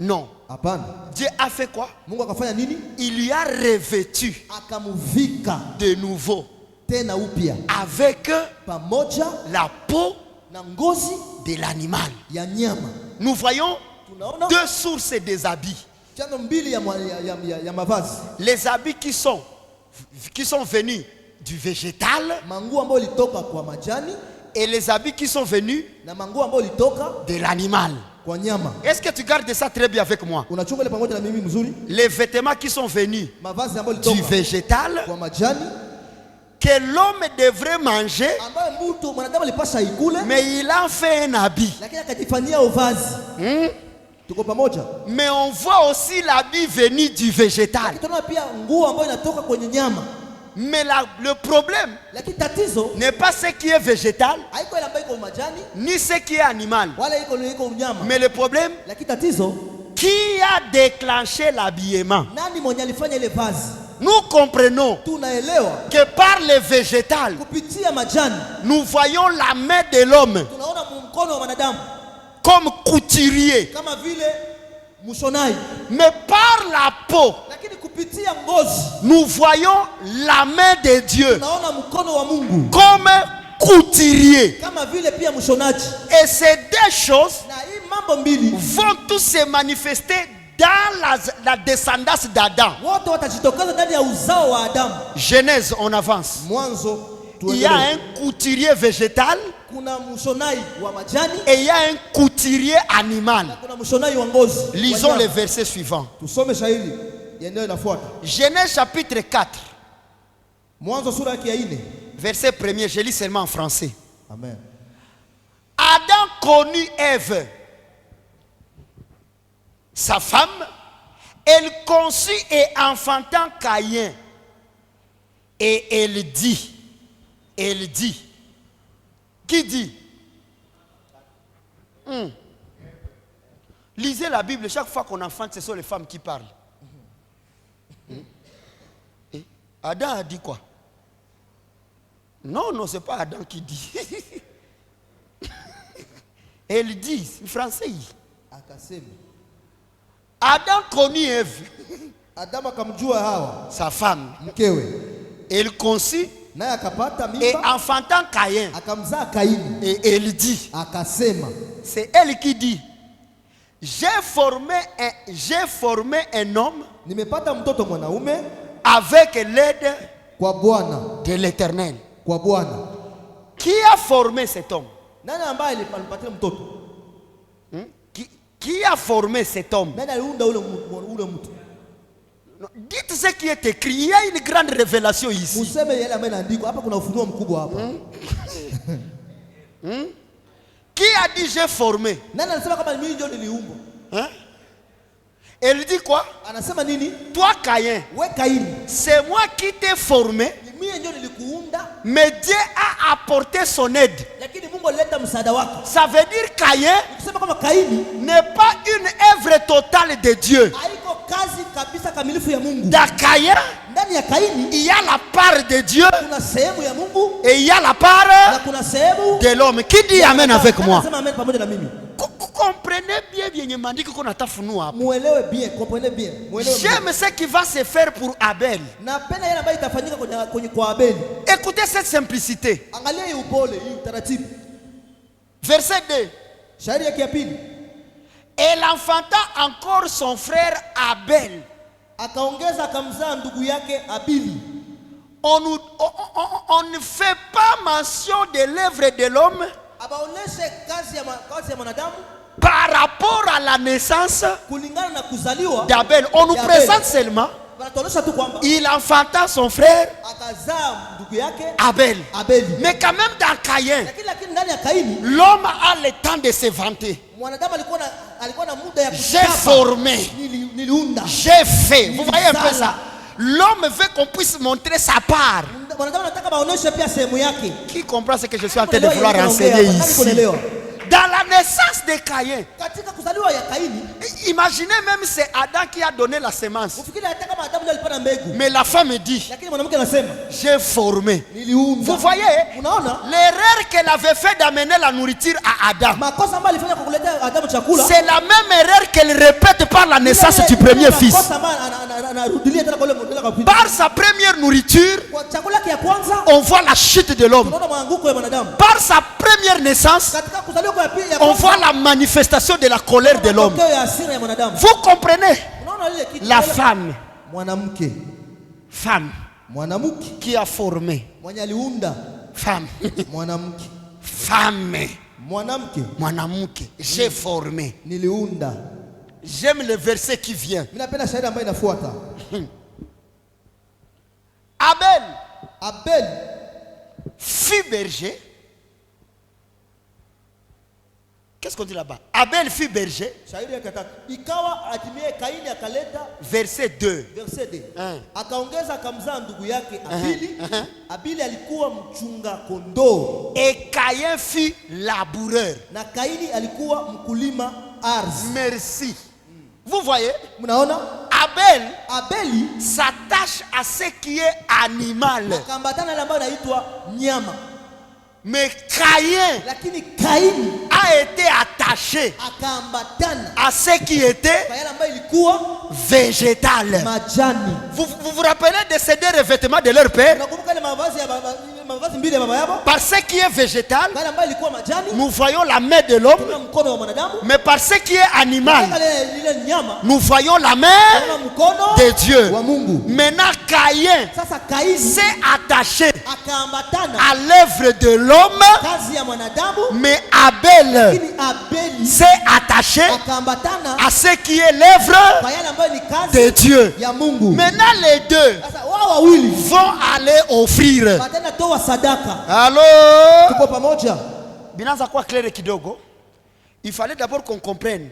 Non. Hapana. Dieu a fait quoi? Mungu akafanya nini? Il lui a revêtu Akamuvika de nouveau tena upya avec pamoja la peau na ngozi de l'animal. ya nyama. Nous voyons Tunaona deux sources des habits. chanzo mbili ya mavazi. Les habits qui sont venus du végétal Manguo ambayo ilitoka kwa majani et les habits qui sont venus na manguo ambayo ilitoka de l'animal. kwa nyama. Est-ce que tu gardes ça très bien avec moi? Unachunga ile pamoja na mimi mzuri? Les vêtements qui sont venus Mavazi ambayo du ilitoka végétal kwa majani que l'homme devrait manger, ambayo mtu mwanadamu alipasha ikule, mais il en fait un habit. lakini akajifanyia uvazi. Tuko pamoja? Mais on voit aussi l'habit venu du végétal. Tunaona pia nguo ambayo inatoka kwenye nyama. Mais le problème Lakini tatizo n'est pas ce qui est végétal, haiko ile ambayo iko majani ni ce qui est animal. wala iko nyama. Mais le problème, Lakini tatizo qui a déclenché l'habillement? nani mwenye alifanya ile vazi? Nous comprenons Tunaelewa que par le végétal, kupitia majani nous voyons la main de l'homme tunaona mkono wa mwanadamu comme couturier. kama vile mshonaji, Mais par la peau, lakini kupitia ngozi nous voyons la main de Dieu tunaona mkono wa Mungu comme couturier. kama vile pia mshonaji. Et ces deux choses Na hii mambo mbili vont tous se manifester dans la descendance d'Adam. wote watajitokeza ndani ya uzao wa Adamu. Genèse, on avance. Mwanzo Il y a un couturier végétal kuna mshonaji wa majani et il y a un couturier animal. na kuna mshonaji wa ngozi. Lisons les versets suivants. Tusome shairi yenyewe inafuata. Genèse chapitre 4, Mwanzo sura yake ya 4. verset 1er. Je lis seulement en français. Amen. Adam connut Ève, sa femme, elle conçut et enfanta Caïn. Et elle dit, qui dit? Lisez la Bible, chaque fois qu'on enfante, ce sont les femmes qui parlent. Adam a dit quoi? Non, c'est pas Adam qui dit. Elle dit, en français. Akasema Adam connut Ève, Adamu akamjua Hawa sa femme. mkewe, Elle conçut naye akapata et mimba enfantant Caïn. akamzaa Kaini. Et elle dit, Akasema c'est elle qui dit, j'ai formé un homme nimepata mtoto mwanaume avec l'aide kwa Bwana, de l'Éternel. kwa Bwana. Qui a formé cet homme? Nani ambaye alipatia mtoto? Qui a formé cet homme? Nani aliunda ule mtu? Dites ce qui est écrit. Il y a une grande révélation ici. Museme yale ambayo inaandikwa hapa, kuna ufunuo mkubwa hapa. Qui a dit j'ai formé? Nani anasema kama mimi ndio niliumba? Elle dit quoi? Anasema nini? Toi Caïn, We Kaini, c'est moi qui t'ai formé, mimi ndio nilikuunda, mais Dieu a apporté son aide. lakini Mungu alileta msaada wake. Ça veut dire Caïn Ukisema kama Kaini n'est pas une œuvre totale de Dieu. haiko kazi kabisa kamilifu ya Mungu. Dans Caïn, Ndani ya Kaini il y a la part de Dieu kuna sehemu ya Mungu et il y a la na part kuna sehemu de l'homme. Qui dit amen avec moi? Anasema amen pamoja na mimi. Comprenez bien bien maandiko kuna tafunua. Muelewe bien, comprenez bien. Muelewe. J'aime ce qui va se faire pour Abel. Napenda yale ambayo itafanyika kwenye kwa Abeli. Écoutez cette simplicité. Angalia hii upole, hii utaratibu. Verset 2. Shairi yake ya pili. Elle enfanta encore son frère Abel Akaongeza akamzaa ndugu yake Abili on ne fait pas mention de l'œuvre de l'homme abaoneshe kazi ya mwanadamu par rapport à la naissance kulingana na kuzaliwa d'Abel. On nous présente seulement il enfanta son frère Abel. Mais quand même dans Caïn, l'homme a le temps de se vanter. J'ai formé, j'ai fait. Vous voyez un peu ça? L'homme veut qu'on puisse montrer sa part. Qui comprend ce que je suis en train de vouloir enseigner ici? Dans la naissance de Caïn, imaginez même c'est Adam qui a donné la semence. Mais la femme dit, j'ai formé. Vous voyez l'erreur qu'elle avait fait d'amener la nourriture à Adam. C'est la même erreur qu'elle répète par la naissance du premier fils. Par sa première nourriture, on voit la chute de l'homme. Par sa première naissance, on voit la manifestation de la colère de l'homme. Vous comprenez? La femme qui a formé. Femme. J'ai formé. J'aime le verset qui vient. Abel fut berger. Qu'est-ce qu'on dit là-bas? Abel fut berger. Verset 2. Et Caïn fut laboureur. Merci. Vous voyez? Abel s'attache à ce qui est animal. Mais Caïn a été attaché à ce qui était végétal. Vous vous rappelez de ces deux revêtements de leur père? Par ce qui est végétal, nous voyons la main de l'homme. Mais par ce qui est animal, nous voyons la main de Dieu. Maintenant Caïn s'est attaché à l'œuvre de l'homme, mais Abel s'est attaché à ce qui est l'œuvre de Dieu. Maintenant les deux vont aller offrir. Allô? Binaanza kuwa clair kidogo. Il fallait d'abord qu'on comprenne.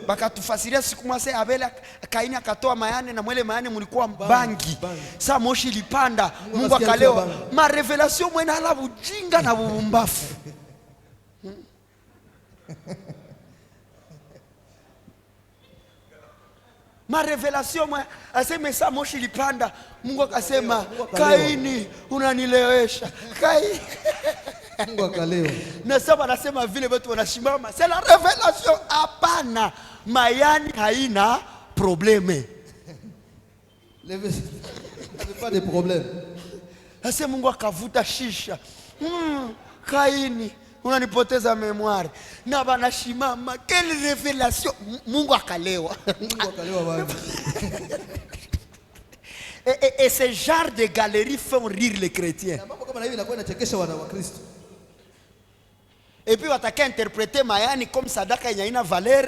Bakatufasiria siku moja Abel Kaini akatoa mayane na mwele mayane mulikuwa bangi. Sa moshi lipanda, Mungu akalewa. Ma revelation mwena ala bujinga na bubumbafu. Ma revelation mwa aseme sa moshi lipanda, Mungu akasema Kaini unanilewesha. Kaini Mungu akalewa. Na sasa anasema vile watu wanashimama, c'est la révélation. Hapana, mayani haina probleme. Pas de problème. Sasa Mungu akavuta shisha. Kaini unanipoteza memoire. Na banashimama, quelle révélation. Mungu akalewa. Mungu akalewa baba. Et ce genre de galeries font rire les chrétiens. Et puis wataka interpréter mayani comme sadaka yenye haina valeur,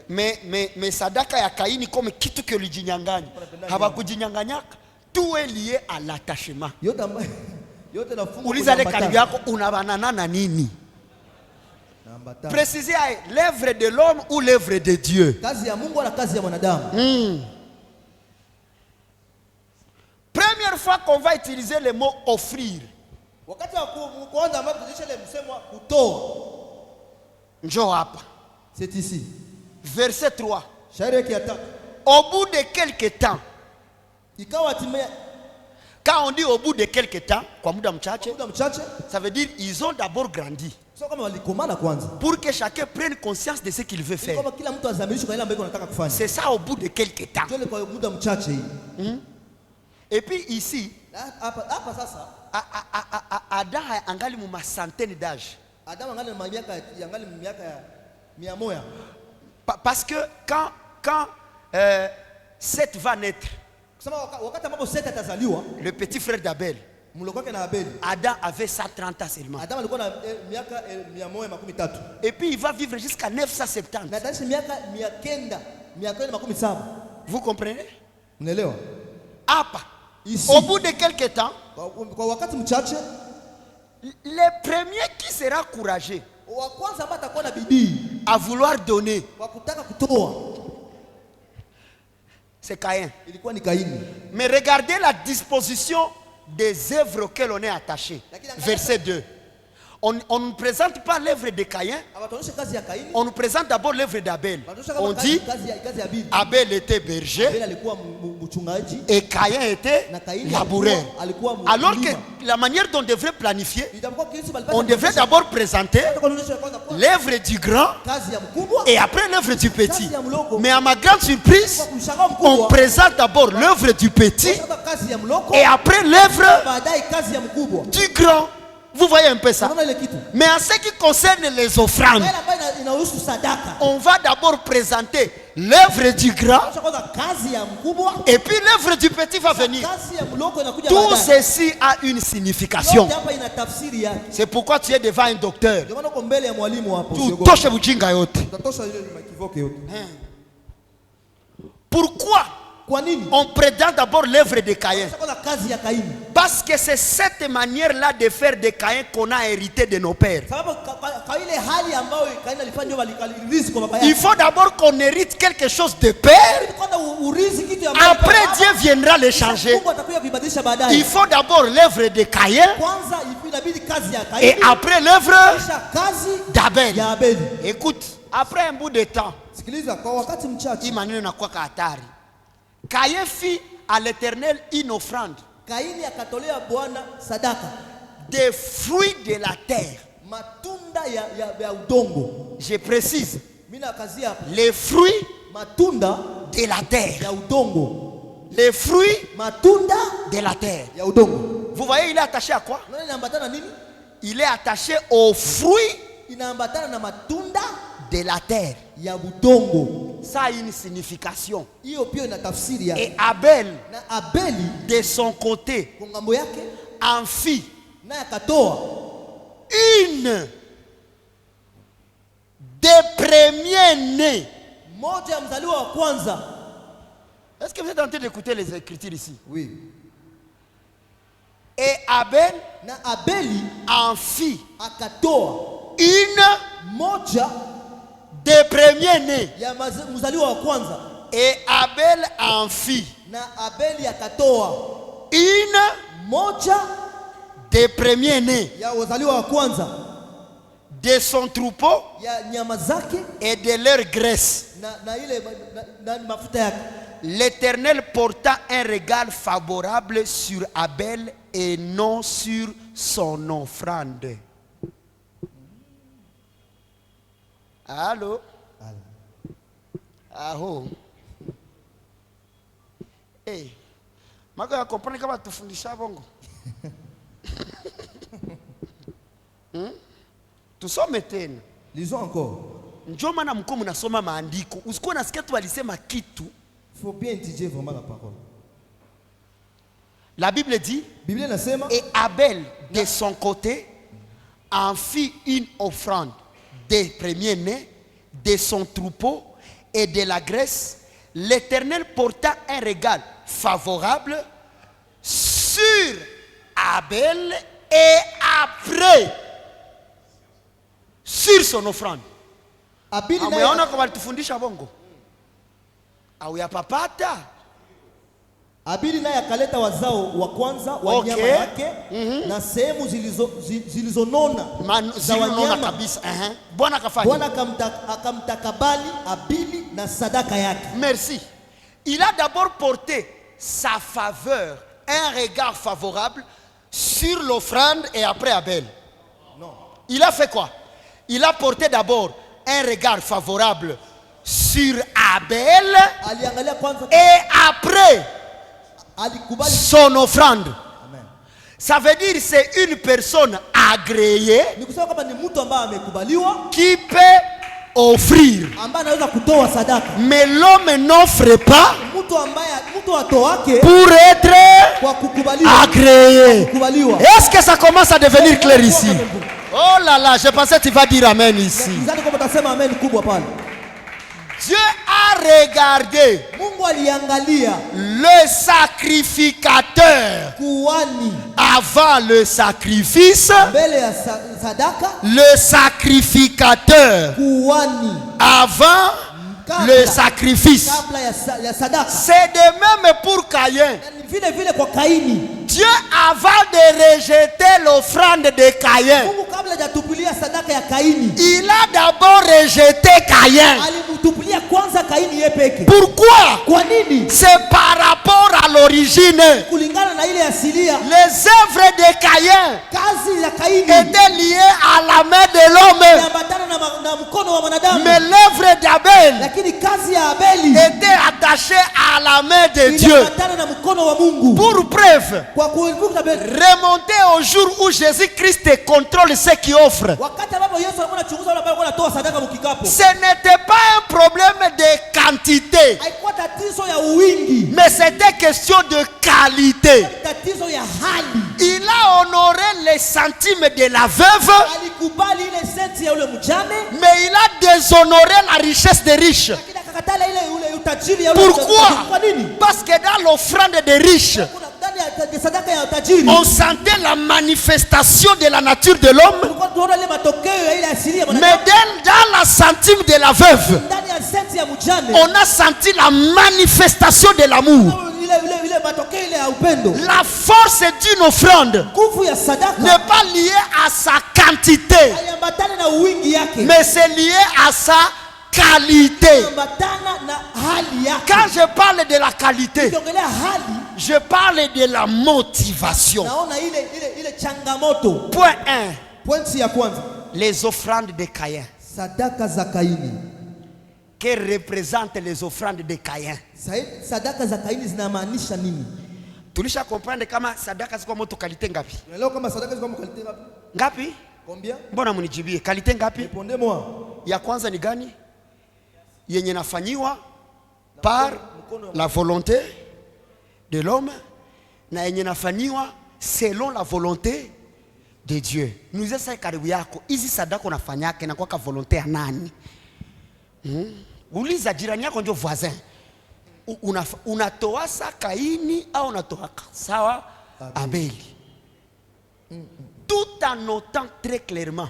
mais sadaka ya Kaini comme kitu que lijinyanganya. Habakujinyanganyaka. Tout est lié à l'attachement. Uliza le karibu yako unabanana na nini? Précisez l'œuvre de l'homme ou l'œuvre de Dieu. Kazi ya Mungu na kazi ya mwanadamu. Première fois qu'on va utiliser le mot offrir. Njoo hapa. C'est ici. Verset 3. Au bout de quelques temps. Quand on dit au bout de quelques temps, kwa muda mchache, ça veut dire ils ont d'abord grandi. Pour que chacun prenne conscience de ce qu'il veut faire. C'est ça au bout de quelques temps. Et puis ici, Adam angali mu centaine d'âge. Parce que quand Seth va naître, Kusema wakati ambapo Seth atazaliwa, le petit frère d'Abel, mloko wake na Abeli, Adam avait 130 ans seulement. Adam alikuwa na miaka 113. Et puis il va vivre jusqu'à 970. Na ataishi miaka 917. Vous comprenez? Mnaelewa? Apa. Ici, Au bout de quelques temps, kwa wakati mchache, le premier qui sera courageux wa kwanza ambaye atakuwa na bidii à vouloir donner, wa kutaka kutoa, c'est Caïn. ilikuwa ni Kaini. Mais regardez la disposition des œuvres auxquelles on est attaché. Verset 2. On ne présente pas l'œuvre de Caïn, Abatuonyesha kazi ya Kaini. on nous présente d'abord l'œuvre d'Abel. On Kazi dit ya Abeli. Abel était berger Abeli alikuwa mchungaji et Caïn était na Kaini laboureur. alikuwa Alors mkulima. que la manière dont on devrait planifier, Itakuwa Kristo balipata on devrait d'abord présenter kuonyesha kwanza kwa l'œuvre du grand kazi ya mkubwa et après l'œuvre du petit. kazi ya mloko. Mais à ma grande surprise, Kwa kumshangao on mkubwa présente d'abord l'œuvre du petit kutoka kazi ya mloko et après l'œuvre baadaye kazi ya mkubwa. du grand. Vous voyez un peu ça? Unaona ile kitu? Mais en ce qui concerne les offrandes, Ile ambayo inahusu sadaka. on va d'abord présenter l'œuvre du grand Kisha kwanza kazi ya mkubwa, et puis l'œuvre du petit va venir. kazi ya mloko inakuja Tout baadaye. ceci a une signification. Yote hapa ina tafsiri yake. C'est pourquoi tu es devant un docteur. Ndio maana uko mbele ya mwalimu hapo. Tutoshe bujinga yote. Utatosha ile kivoke yote. Pourquoi Kwa nini? on présente d'abord l'œuvre de Caïn? Kisha kwanza kazi ya Kaini. Parce que c'est cette manière-là de faire de Caïn qu'on a hérité de nos pères. Sababu kwa ile hali ambayo Kaini alifanya ndio walikarizi kwa baba Il yake. faut d'abord qu'on hérite quelque chose de père. Kwanza urizi kitu ambacho Après, Dieu viendra le changer. Mungu atakuja kuibadilisha baadaye. Il faut d'abord l'œuvre de Caïn Kwanza inabidi kazi ya Kaini. et après l'œuvre Kisha kazi d'Abel. ya Abeli. Écoute, après un bout de temps, Sikiliza, kwa wakati mchache hii maneno inakuwa hatari. Caïn fit à l'Éternel une offrande Kaini akatolea Bwana sadaka des fruits de la terre. matunda ya udongo. Je précise, Mimi nakazia hapa les fruits matunda de la terre. ya udongo. Les fruits Matunda de la terre. ya udongo. Vous voyez, il est attaché à quoi? Unaona inaambatana nini? Il est attaché aux fruits Inaambatana na matunda de la terre. ya udongo. Ça a une signification. Hiyo pia ina tafsiri yake. Et Abel, Na Abeli de son côté, kwa ngambo yake en fit naye akatoa une des premiers-nés. moja ya mzaliwa wa kwanza. Est-ce que vous êtes en train d'écouter les écritures ici? Oui. Et Abel Na Abeli en fit akatoa une moja des premiers-nés. ya mzaliwa wa kwanza. Et Abel en fit Na Abeli akatoa une moja des premiers-nés ya wazaliwa wa kwanza de son troupeau ya nyama zake et de leur graisse. na ile na mafuta yake. L'Éternel porta un regard favorable sur Abel et non sur son offrande. Allô? Aho. Eh. Mako ya comprendre kama tufundisha bongo. Tusome tena. Lisons encore. Njoo maana mko mnasoma maandiko. Usikuwa nasikia tu walisema kitu. Il faut bien étudier vraiment la parole. La Bible dit, Biblia inasema et Abel de son côté en fit une offrande des premiers-nés de son troupeau et de la graisse. L'Éternel porta un regard favorable sur Abel et après sur son offrande. Abeli naye Ameona kama alitufundisha bongo au yapapata. Abeli naye akaleta wazao wa kwanza wa Okay. nyama yake na sehemu zilizonona za Zilizonona wanyama. kabisa. Bwana akafanya. Bwana akamtakabali Abeli na sadaka yake. Merci. Il a d'abord porté sa faveur, un regard favorable sur l'offrande et après Abel. Non. Il a fait quoi? Il a porté d'abord un regard favorable sur Abel Aliangalia kwanza et après alikubali. son offrande. Amen. Ça veut dire c'est une personne agréée Ni kusema kama ni mtu ambaye amekubaliwa qui peut offrir. ambaye anaweza kutoa sadaka. Mais l'homme n'offre pas Mtu mtu wake pour être kwa kukubaliwa. agréé. Kukubaliwa. Est-ce que ça commence à devenir clair ici? Oh là là, je pensais que tu vas dire amen ici. Nizani kwamba utasema amen kubwa pale. Dieu a regardé Mungu aliangalia le sacrificateur kuhani avant le sacrifice, mbele ya sadaka, le sacrificateur kuhani avant le sacrifice. kabla ya sadaka. C'est de même pour Caïn. Vile vile kwa Kaini. Dieu, avant de rejeter l'offrande de Caïn, Mungu kabla hajatupilia sadaka ya Kaini, il a d'abord rejeté Caïn. alimtupilia kwanza Kaini yeye peke. Pourquoi? Kwa nini? C'est par rapport à l'origine. Kulingana na ile asilia, Les œuvres de Caïn kazi ya Kaini étaient liées à la main de l'homme. inaambatana na mkono wa mwanadamu. Mais l'œuvre d'Abel Lakini kazi ya Abeli était attachée à la main de Dieu. inaambatana na mkono wa Mungu. Pour preuve, Kwa kuivuka remontez au jour où Jésus-Christ contrôle ceux qui offrent. wakati ambapo Yesu alikuwa anachunguza wale ambao wanatoa sadaka mkikapo. Ce n'était pas un problème de quantité, Haikuwa tatizo ya uwingi, mais c'était question de qualité. tatizo ya hali. Il a honoré les centimes de la veuve, Alikubali ile senti ya ule mjane, mais il a déshonoré la richesse des riches. lakini akakatala ile utajiri ya ule Pourquoi? Kwa nini? Parce que dans l'offrande des riches, Kuna ndani ya sadaka ya utajiri on sentait la manifestation de la nature de l'homme, tulikuwa tunaona ile matokeo ya ile asili ya mais mwanadamu. dans la centime de la veuve, Ndani ya senti ya mjane on a senti la manifestation de l'amour. ile matokeo ile ya upendo. La force d'une offrande Nguvu ya sadaka n'est pas liée à sa quantité, haiambatani na uwingi yake, mais c'est lié à sa qualité. ambatana na hali yake. Quand je parle de la qualité, Ukiongelea hali, je parle de la motivation. naona ile changamoto. Point 1. Pointi ya kwanza, Les offrandes de Caïn. sadaka za Kaini. Que représentent les offrandes de Caïn? Sadaka za Kaini zinamaanisha nini? Tulisha comprendre kama sadaka ziko moto kalite ngapi? Unaelewa kama sadaka ziko kalite ngapi? Ngapi? Combien? Mbona mnijibie? Kalite ngapi? Répondez-moi. Ya kwanza ni gani? Yenye nafanyiwa par la volonté de l'homme na yenye nafanyiwa selon la volonté de Dieu. Nuize sasa karibu yako, hizi sadaka unafanyake na kwa volonté ya nani? Uliza jirani yako ndio voisin. Unatoa sa Kaini au unatoa sawa Abeli? Tout en notant très clairement,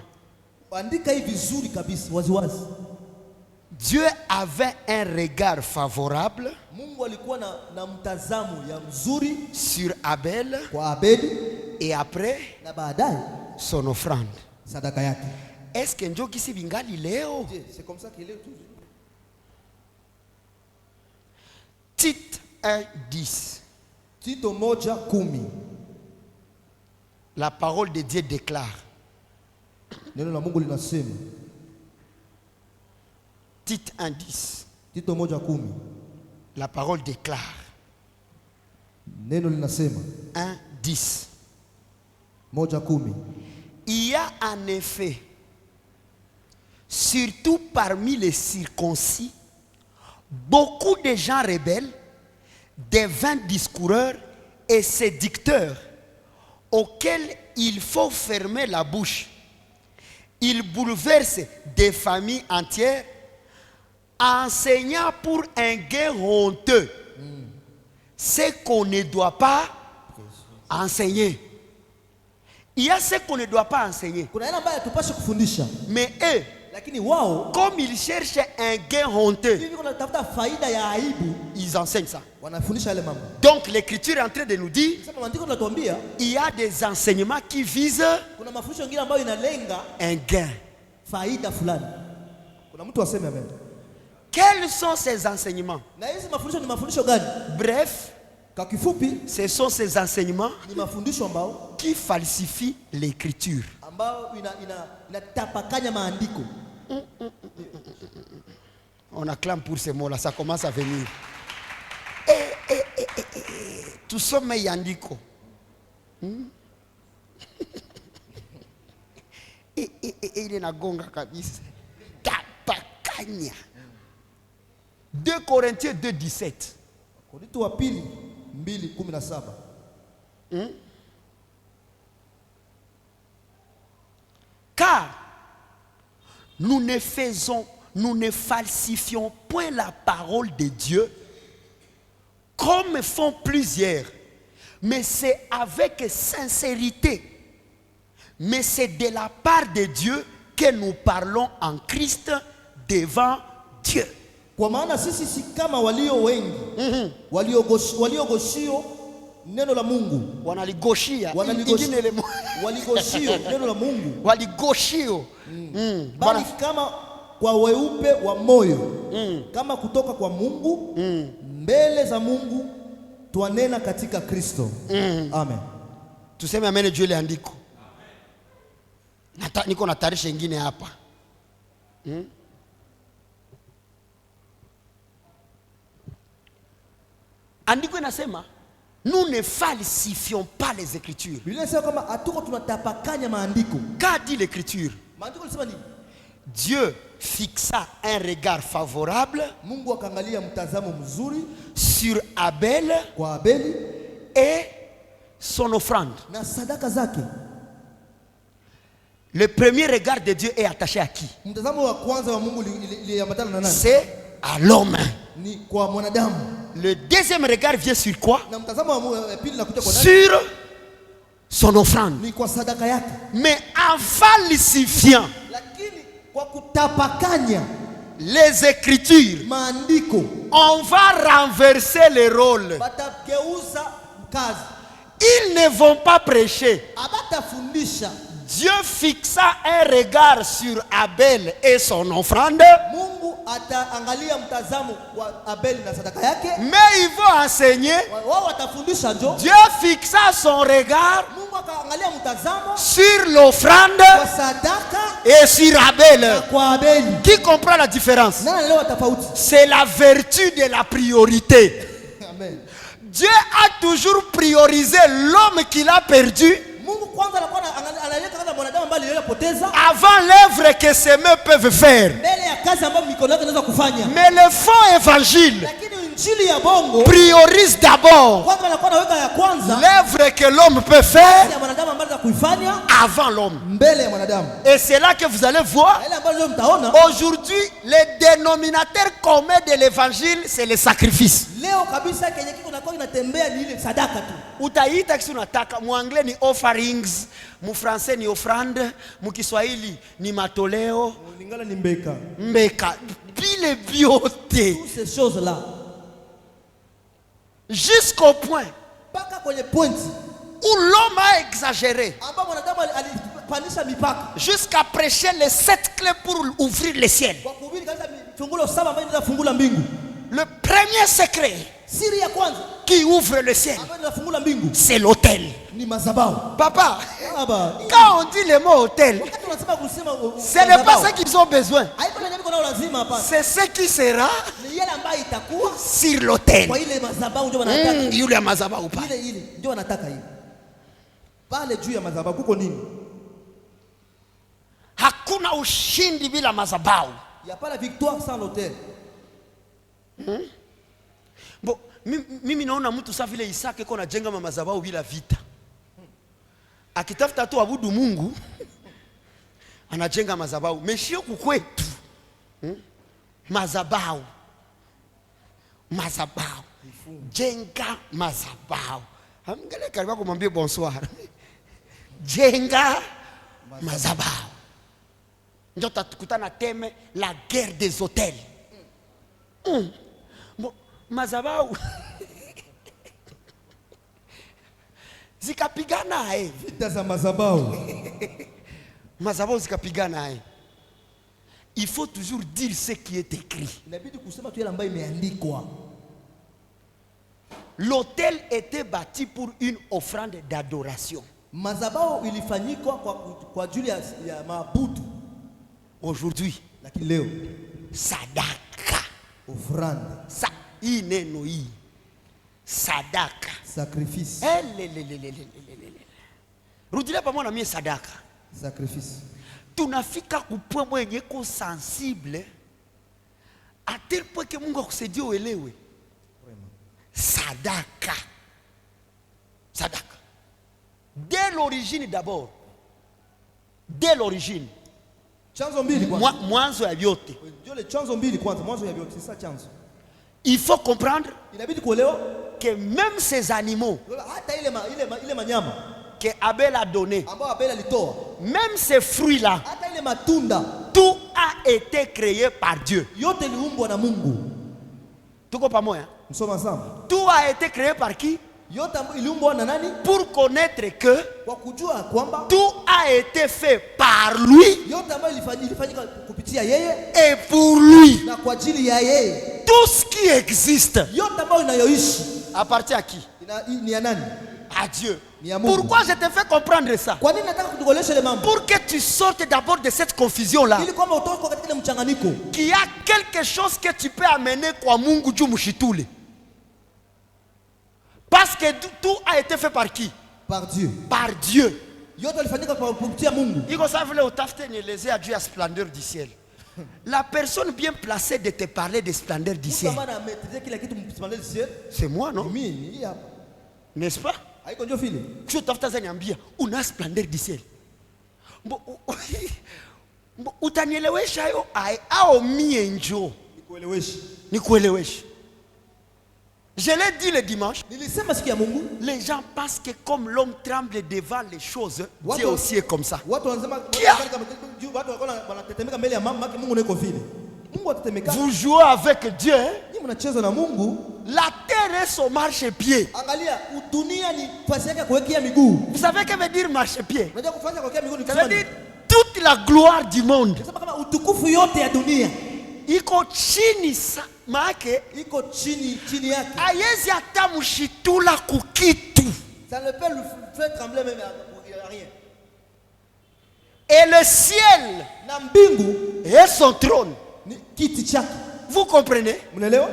Andika hivi vizuri kabisa waziwazi. Dieu avait un regard favorable Mungu alikuwa na mtazamo ya mzuri sur Abel kwa Abeli et après na baadaye son offrande. sadaka yake. Est-ce que ndio kisi bingali leo? C'est comme ça qu'il est toujours. Tite 1:10. Tito 1:10. La parole de Dieu déclare. Neno la Mungu linasema. Tite 1:10. Tito 1:10. La parole déclare. Neno linasema 1:10. 1:10. Il y a en effet, surtout parmi les circoncis, beaucoup de gens rebelles, des vains discoureurs et séducteurs auxquels il faut fermer la bouche. Ils bouleversent des familles entières, enseignant pour un gain honteux ce qu'on ne doit pas enseigner. Il y a ce qu'on ne doit pas enseigner. Kuna yale ambayo tupashe kufundisha. Mais eux, Lakini wao comme ils cherchent un gain honteux, hivi kuna tafuta faida ya aibu, ils enseignent ça. wanafundisha yale mambo. Donc l'écriture est en train de nous dire, Sasa maandiko yanatuambia il y a des enseignements qui visent kuna mafundisho mengine ambayo inalenga un gain. faida fulani. Kuna mtu aseme amen. Quels sont ces enseignements? Na hizi mafundisho ni mafundisho gani? Bref, Kwa kifupi ce sont ces enseignements ni mafundisho ambao qui falsifient l'écriture. inatapakanya maandiko. On acclame pour ces mots-là, ça commence à venir. Tout sommes yandiko. Ile nagonga kabisa. Tapakanya. 2 Corinthiens 2:17. Korinto wa pili 2:17. Car nous ne falsifions point la parole de Dieu comme font plusieurs, mais c'est avec sincérité. Mais c'est de la part de Dieu que nous parlons en Christ devant Dieu. Kwa maana sisi si kama walio wengi, waliogoshio neno la Mungu, Wanaligoshia ingine le waligoshio neno la Mungu, waligoshio bali kama kwa weupe wa moyo, kama kutoka kwa Mungu, mbele za Mungu twanena katika Kristo. Amen. Tuseme amen juu ile andiko. Niko na tarisha nyingine hapa. Andiko inasema nous ne falsifions pas les écritures. Biblia inasema kama hatuko tunatapakanya maandiko. Qu'a dit l'écriture? Maandiko yanasema nini? Dieu fixa un regard favorable, Mungu akaangalia mtazamo mzuri sur Abel kwa Abeli et son offrande. na sadaka zake. Le premier regard de Dieu est attaché à qui? Mtazamo wa kwanza wa Mungu liambatana na nani? C'est à l'homme. Ni kwa mwanadamu. Le deuxième regard vient sur quoi? Na mtazamo wa pili nakuja kwa nani? Sur son offrande. Ni kwa sadaka yake. Mais en falsifiant Lakini kwa kutapakanya les écritures, maandiko, on va renverser les rôles. batageuza kazi. Ils ne vont pas prêcher. Abatafundisha. Dieu fixa un regard sur Abel et son offrande, Mungu ataangalia mtazamo wa Abeli na sadaka yake. mais ils vont enseigner. Wao watafundisha njo. Dieu fixa son regard Mungu akaangalia mtazamo sur l'offrande kwa sadaka et sur Abel. na kwa Abeli. Qui comprend la différence? Nani anaelewa tofauti? C'est la vertu de la priorité. Amen. Dieu a toujours priorisé l'homme qu'il a perdu Mungu kwanza anakuwa analeta kama mwanadamu ambaye aliyopoteza avant l'œuvre que ses mains peuvent faire. mbele ya kazi ambayo mikono yake inaweza kufanya. Mais le faux évangile Lakini injili ya bongo priorise d'abord kwanza anakuwa anaweka ya kwanza l'œuvre que l'homme peut faire ya mwanadamu ambaye anaweza kuifanya avant l'homme. mbele ya mwanadamu. Et c'est là que vous allez voir, Ile ambayo leo mtaona aujourd'hui, le dénominateur commun de l'évangile, c'est le sacrifice. leo kabisa kenye kiko na kwa inatembea ni ile sadaka tu. Utaita kisi unataka, muangle ni offerings, mufrancais ni offrande, mukiswahili ni matoleo, Lingala ni mbeka. mbeka, bile biote. Toutes ces choses là. Jusqu'au point Paka kwenye point où l'homme a exagéré, ambapo mwanadamu alipandisha mipaka. jusqu'à prêcher les 7 clés pour ouvrir le ciel. Kwa kuhubiri kabisa fungulo 7 ambazo zinafungula mbingu. Le premier secret Siri ya kwanza qui ouvre le ciel, ambayo inafungula mbingu c'est l'autel. ni madhabahu. Papa, Baba, quand on dit le mot hôtel, wakati unasema kusema ce n'est pas ce qu'ils ont besoin, haiko na jambo lazima hapa. c'est ce qui sera Ni yale ambayo itakuwa sur l'autel. kwa ile madhabahu ndio wanataka. Yule ya madhabahu pale. Ile ndio wanataka hiyo. Pale juu ya madhabahu kuko nini? Hakuna ushindi bila madhabahu. Il y a pas la victoire sans l'autel. Bo, mimi naona mtu sawa vile Isaka iko anajenga madhabahu bila vita. Akitafuta tu abudu Mungu anajenga madhabahu. Meshio kukwetu. Madhabahu. Madhabahu. Jenga madhabahu. Hamngale karibu kumwambia bonsoir. Jenga madhabahu. Ndio tutakutana teme la guerre des hôtels. Madhabahu zikapigana Vita za madhabahu. Madhabahu zikapigana il faut toujours dire ce qui est écrit. Inabidi kusema tu yale ambayo imeandikwa. L'autel était bâti pour une offrande d'adoration. Madhabahu ilifanyikwa kwa ajili ya maabudu. Aujourd'hui, Lakini leo sadaka, offrande, hii neno hii sadaka, sacrifice. Rudilia pamoja na mie sadaka. Sacrifice. Tunafika kupwe mwenye ko sensible à tel point que Mungu akusaidie uelewe. sadaka. Sadaka. Dès l'origine d'abord. Dès l'origine. Chanzo mbili kwanza. Mwanzo ya vyote. Ndio le chanzo mbili kwanza, mwanzo ya vyote, c'est ça chanzo. Il faut comprendre Inabidi kuelewa que même ces animaux hata ile manyama que Abel a donné, ambao Abel alitoa, même ces fruits-là, hata ile matunda, tout a été créé par Dieu. yote iliumbwa na Mungu. Tuko pamoja? Msoma sana. Tout a été créé par qui? Yote iliumbwa na nani? Pour connaître que Kwa kujua kwamba tout a été fait par lui yote ambayo ilifanyika kupitia yeye et pour lui. na kwa ajili ya yeye. Tout ce qui existe Yote ambayo inayoishi appartient à qui? ni ya nani? À Dieu. Ni ya Mungu. Pourquoi je te fais comprendre ça? Kwa nini nataka kutukolesha ile mambo? Pour que tu sortes d'abord de cette confusion-là. Ili kwamba utoke katika ile mchanganyiko. Qu'il y a quelque chose que tu peux amener kwa Mungu juu mshitule. Parce que tout a été fait par qui? Par Dieu. Par Dieu. Yote ilifanyika kwa kupitia Mungu. Iko ça vile utafute nielezea à Dieu la splendeur du ciel. La personne bien placée de te parler de splendeur du ciel, Kama na maîtriser kila kitu msipandele ciel. c'est moi, non? Mimi hapa. N'est-ce pas? Haiko ndio vile. Je utafuta zaniambia una splendeur du ciel. Utanielewesha yo au mie njo Nikueleweshe. nikueleweshe. Je l'ai dit le dimanche. Nilisema siku ya Mungu. Les gens pensent que comme l'homme tremble devant les choses, Dieu aussi est comme ça. Watu wanasema watu wanatetemeka mbele ya mama yake, Mungu niko vile. Mungu atatemeka. Vous jouez avec Dieu. Ni mnacheza na Mungu. La terre est son marchepied. Angalia, dunia ni nafasi yake kuwekea miguu. Vous savez que veut dire marchepied? Unajua kufanya kuwekea miguu ni Ça veut dire toute la gloire du monde. kusema kama utukufu yote ya dunia Iko chini make iko chini yake. ayezi hata mshitula kukitu. Ça ne peut le faire trembler même à rien. Et le ciel Na mbingu est son trône. ni kiti chake. Vous comprenez? Mnaelewa?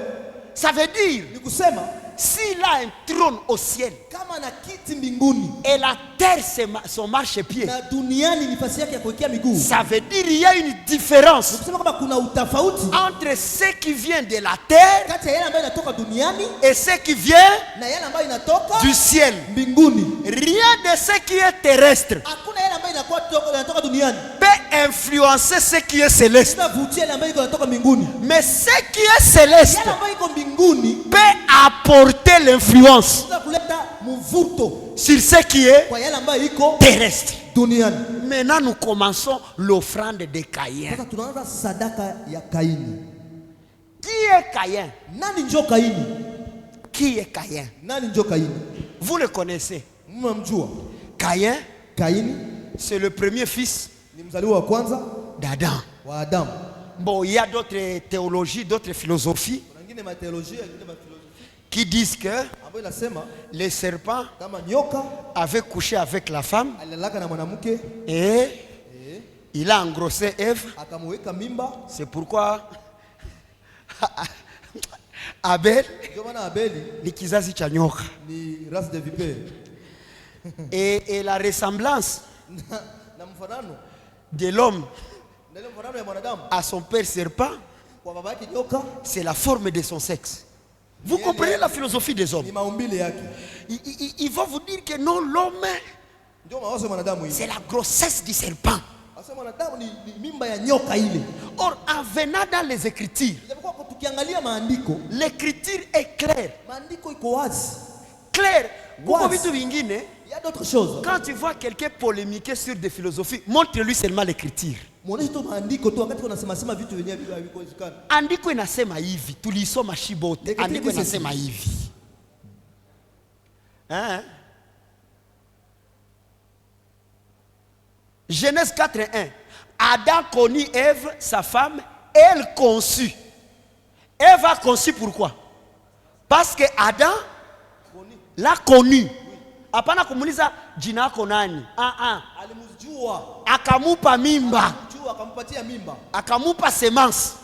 Ça veut dire Ni kusema s'il a un trône au ciel kama na kiti mbinguni et la terre c'est son marchepied, na duniani ni nafasi yake ya kuwekea miguu. ça veut dire il y a une différence Kusema kama kuna utofauti entre ce qui vient de la terre kati ya yale ambayo inatoka duniani et ce qui vient na yale ambayo inatoka du ciel. mbinguni. Rien de ce qui est terrestre Hakuna yale ambayo inatoka duniani peut influencer ce qui est céleste. inavutia yale ambayo inatoka mbinguni. Mais ce qui est céleste Yale ambayo iko mbinguni peut apporter l'influence inaweza kuleta mvuto sur ce qui est kwa yale ambayo iko terrestre. duniani. Maintenant, nous commençons l'offrande de Caïn. Sasa tunaanza sadaka ya Kaini. Qui est Caïn? Nani njo Kaini? Qui est Caïn? Nani njo Kaini? Vous le connaissez. Mnamjua? Caïn, Kaini c'est le premier fils ni mzaliwa wa kwanza d'Adam. wa Adamu. Bon, il y a d'autres théologies, d'autres philosophies Kuna wengine mateolojia, wengine mafilosofia qui disent que ambayo inasema le serpent kama nyoka avait couché avec la femme alilala na mwanamke et il a engrossé Ève. akamweka mimba. C'est pourquoi Abel Ndio maana Abeli ni kizazi cha nyoka. ni race de vipere. Et la ressemblance Na mfanano de l'homme na ile mfanano ya mwanadamu à son père serpent, kwa baba yake nyoka c'est la forme de son sexe. Vous comprenez la philosophie des hommes? ni maumbile yake. Il va vous dire que non, l'homme, Ndio mawazo ya mwanadamu hivi. c'est la grossesse du serpent. Asa mwanadamu ni mimba ya nyoka ile. Or, en venant dans les Écritures, Japokuwa tukiangalia maandiko, l'écriture est claire. maandiko iko wazi. Claire. Kuko Wazi. vitu vingine, Il y a d'autres choses. quand tu vois quelqu'un polémiquer sur des philosophies, montre-lui seulement l'écriture. Muoneshe tu maandiko tu wakati unasema sema vitu vyenyewe havikuwezekana. Andiko inasema hivi, tulisoma shibote. L'écriture Andiko dit inasema hivi. Hein? Genèse 4:1. Adam connut Ève, sa femme, elle conçut. Ève a conçu pourquoi? Parce que Adam l'a connu. Hapana kumuliza jina lako nani? Alimjua, Akamupa mimba, akampatia mimba. akamupa semence.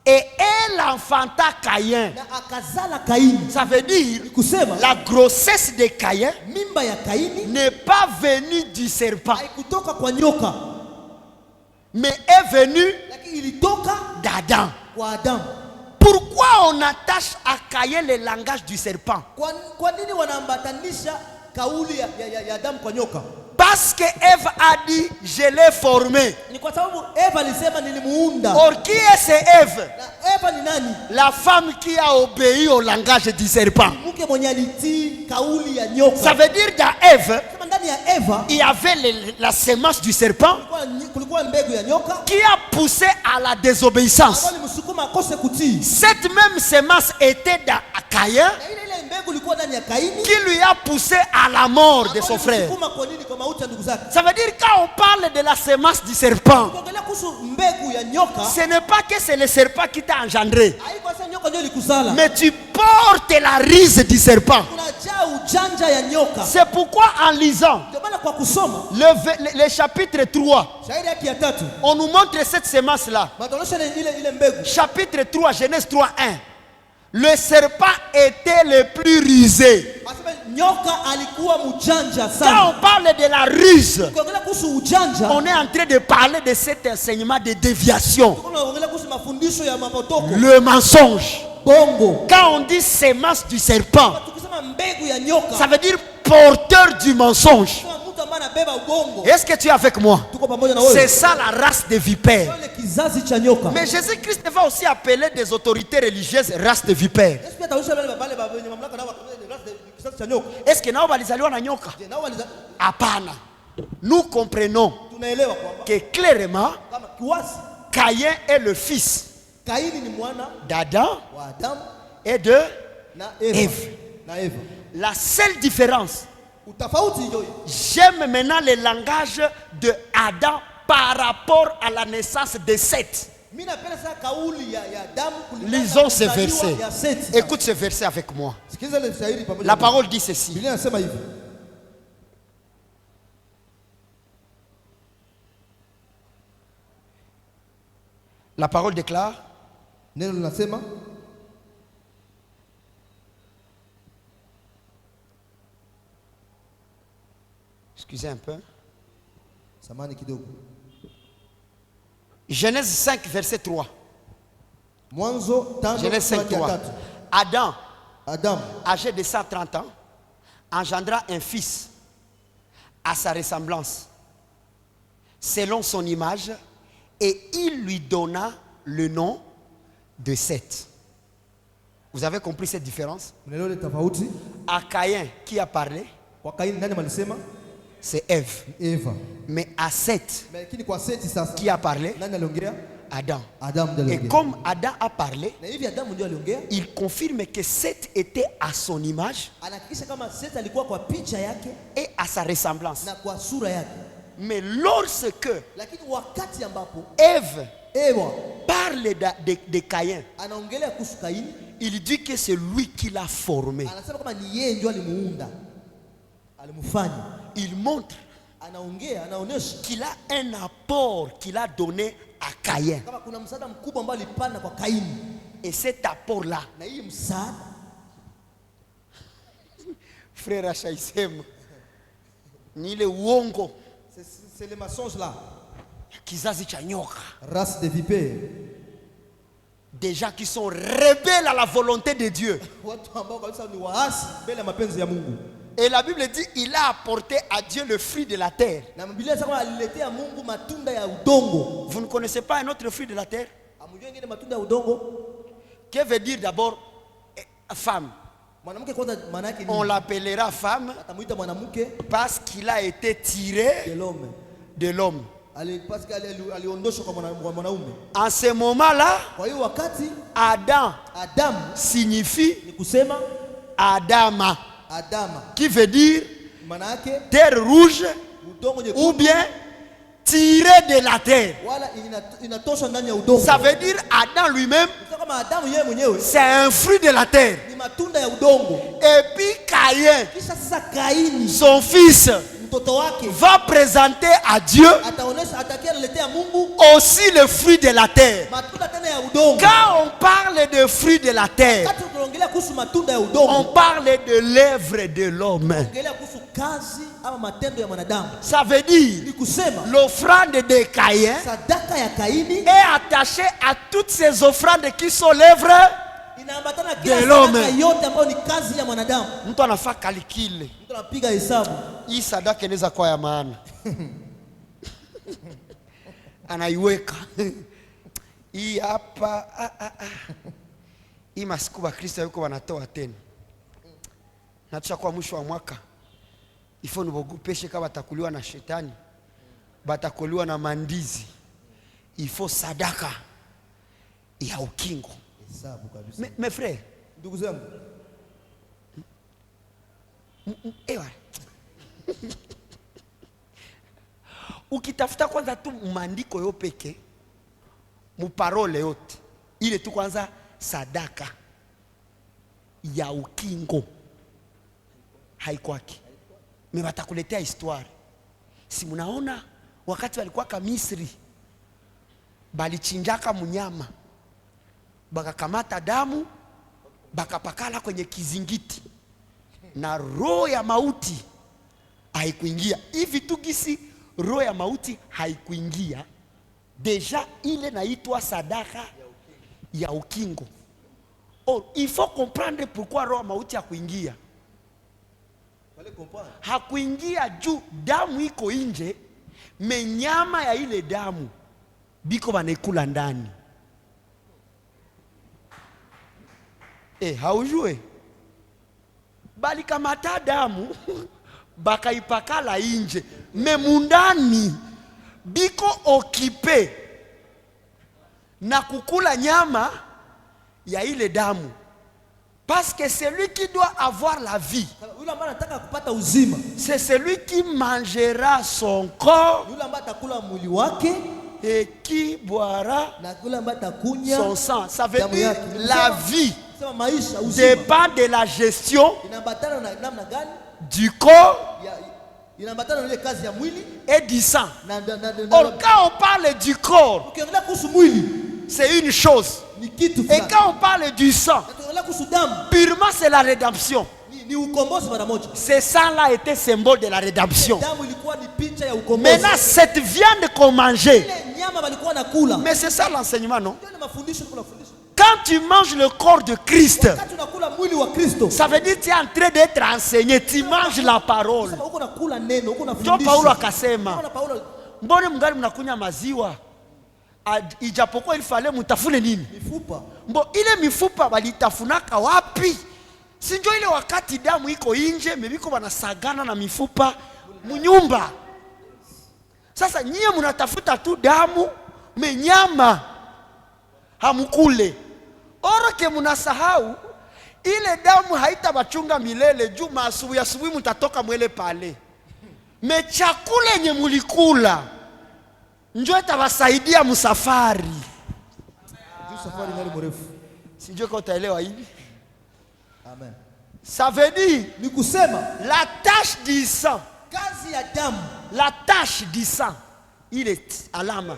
Et elle enfanta Caïn. Na akazala Kaini. Ça veut dire Kusema la grossesse de Caïn mimba ya Kaini n'est pas venue du serpent, haikutoka kwa nyoka, mais est venue lakini ilitoka d'Adam. kwa Adamu. Pourquoi Pourquoi on attache à Caïn le langage du serpent? Kwa nini wanaambatanisha kauli ya Adamu kwa nyoka? Parce que Ève a dit, je l'ai formé. Ni kwa sababu Eva alisema nilimuunda. Or qui est ce Ève? Na Eva ni nani? La femme qui a obéi au langage du serpent. Mke mwenye alitii kauli ya nyoka. Ça veut dire dans Ève, Kama ndani ya Eva il y avait la semence du serpent kulikuwa mbegu ya nyoka qui a poussé à la désobéissance. ambayo ilimsukuma akose kutii. Cette même semence était dans Caïn, Na ile mbegu ilikuwa ndani ya Kaini qui lui a poussé à la mort de son frère. ilimsukuma kwa nini? Kwa mauti ya ndugu zake. Ça veut dire quand on parle de la semence du serpent, Ukiongelea kuhusu mbegu ya nyoka, ce n'est pas que c'est le serpent qui t'a engendré, haiko sasa nyoka ndio ilikuzala. mais tu portes la rise du serpent. Unajaa ujanja ya nyoka. C'est pourquoi en lisant Ndio maana kwa kusoma le chapitre 3, shairi yake ya 3 on nous montre cette semence-là. mataonesha ile mbegu. Chapitre 3, Genèse 3:1. Le serpent était le plus rusé. Asema nyoka alikuwa mjanja Quand sana. on parle de la ruse, Ukiongelea kuhusu ujanja, on est en train de parler de cet enseignement de déviation. unaongelea kuhusu mafundisho ya mapotoko. Le mensonge. Bongo. Quand on dit semence du serpent, Tukisema mbegu ya nyoka, ça veut dire porteur du mensonge. kama mtu ambaye anabeba ubongo. Est-ce que tu es avec moi? Tuko pamoja na wewe. C'est ça la race des vipères. Ile kizazi cha nyoka. Mais Jésus-Christ va aussi appeler des autorités religieuses race de vipères. Yesu pia ataonyesha wale wenye mamlaka nao watakuwa kizazi cha nyoka. Est-ce que nao walizaliwa na nyoka? Je, nao Hapana. Nous comprenons tunaelewa kwamba que clairement kama kiwasi Caïn est le fils Kaini ni mwana d'Adam wa Adamu et de na Eva. Eve. Na Eva. La seule différence, Utafauti ndio hiyo. j'aime maintenant le langage de Adam par rapport à la naissance de Seth. Mimi napenda sana kauli ya Adamu kulingana na Lisons ce kuzaliwa verset. ya Seti. Écoute ce verset avec moi. Sikiliza ile shairi pamoja. La parole dit ceci. Biblia inasema hivi. La parole déclare, Neno linasema excusez un peu, samani kidogo. Genèse 5, verset 3. Mwanzo 5 Genèse 5, 3. Adam, Adamu âgé de 130 ans, engendra un fils à sa ressemblance, selon son image, et il lui donna le nom de Seth. Vous avez compris cette différence? unaelewa ile tofauti? À Caïn, qui a parlé? Kwa Kaini nani alisema? C'est Ève. Eva. Mais à Seth, Lakini kwa Seti sasa qui a parlé? nani aliongea? Adam. Adamu ndio Et aliongea. comme Adam a parlé, Na hivi Adamu ndio aliongea, il confirme que Seth était à son image anahakikisha kama Seti alikuwa kwa picha yake et à sa ressemblance. na kwa sura yake. Mais lorsque Lakini wakati ambapo Ève Eva parle de Caïn, anaongelea kuhusu Kaini, il dit que c'est lui qui l'a formé. anasema kama ni yeye ndio alimuunda, alimfanya. Il montre Anaongea, anaonesha qu'il a un apport qu'il a donné à Caïn. kama kuna msaada mkubwa ambao alipanda kwa Kaini, Et cet apport-là, na hii msaada, frère Achaïsem, ni le uongo, c'est le mensonge là, kizazi cha nyoka. race de vipères, Des gens qui sont rebelles à la volonté de Dieu. watu ambao kabisa ni waasi mbele ya mapenzi ya Mungu. Et la Bible dit il a apporté à Dieu le fruit de la terre. Na Biblia inasema aliletea Mungu matunda ya udongo. Vous ne connaissez pas un autre fruit de la terre? Amujua ingine matunda ya udongo? Que veut dire d'abord femme? Mwanamke kwanza maana yake On ni l'appellera femme atamuita mwanamke parce qu'il a été tiré de l'homme. de l'homme. Parce que aliondoshwa kwa mwanaume. En ce moment-là, Kwa hiyo wakati Adam Adamu signifie ni kusema Adama, Adama, qui veut dire maana yake terre rouge udongo ou nyekundu, bien tiré de la terre. wala inatoshwa ndani ya udongo. Ça veut dire Adam lui-même, Sio kama Adamu yeye mwenyewe c'est un fruit de la terre. ni matunda ya udongo. Et puis Caïn, Kisha sasa Kaini son fils, mtoto wake va présenter à Dieu ataonesha, atakia analetea Mungu aussi le fruit de la terre. matunda tena ya udongo. Quand on parle de fruits de la terre, Wakati tunaongelea kuhusu matunda ya on udongo, parle de l'œuvre de l'homme. tunaongelea kuhusu kazi ama matendo ya mwanadamu. Ça veut dire Ni kusema l'offrande de Caïn sadaka ya Kaini est attachée à toutes ces offrandes qui sont l'œuvre inaambatana kila l'homme. sadaka yote ambayo ni kazi ya mwanadamu. Mtu anafaa kalikile. Mtu anapiga hesabu. Hii sadaka inaweza kuwa ya maana. Anaiweka. Hii hapa hii masiku wa Kristo yuko wanatoa tena. Na tushakuwa mwisho wa mwaka. Ifo nibogupeshe kama batakuliwa na shetani. Batakuliwa na mandizi. Ifo sadaka ya ukingo. Hesabu kabisa. Mes frères, ndugu zangu, ewa. Ukitafuta kwanza tu maandiko yo peke, muparole yote, ile tu kwanza sadaka ya ukingo haikwaki. Me batakuletea histoire. Si munaona wakati walikuwa ka Misri, balichinjaka munyama, bakakamata damu, bakapakala kwenye kizingiti, na roho ya mauti haikuingia. Hivi tu gisi roho ya mauti haikuingia, deja ile naitwa sadaka ya ukingo. Oh, il faut comprendre pourquoi roho ya mauti hakuingia. Hakuingia juu damu iko nje, menyama ya ile damu biko banekula ndani. Haujue bali kamata damu bakaipakala nje, memundani biko okipe na kukula nyama ya ile damu. Parce que celui qui doit avoir la vie, c'est celui qui mangera son corps et qui boira son sang. Ça veut dire la vie dépend de la gestion du corps et du sang. Or, quand on parle du corps, c'est une chose. Et quand on parle du sang, purement c'est la rédemption. Ce sang-là était symbole de la rédemption. Maintenant, cette viande qu'on mangeait, mais c'est ça l'enseignement, non? Quand tu manges le corps de Christ, ça veut dire que tu es en train d'être enseigné. Tu manges la parole. Ndio Paulo akasema, mbona mngali mnakunya maziwa? Ijapokuwa ilifale mutafune nini? Mifupa. Mbo ile mifupa walitafunaka wapi? Si ndio ile wakati damu iko nje, mebiko wanasagana na mifupa munyumba. Sasa nyie mnatafuta tu damu, menyama hamukule. Oroke mnasahau ile damu haitabachunga milele, juu asubuhi mtatoka mwele pale. Me chakula yenye mulikula njoo itabasaidia musafari. Safari ngari mrefu. Sijui kama utaelewa hivi. Amen. Ça veut dire ni kusema la tache du sang, kazi ya damu, la tache du sang, ile alama,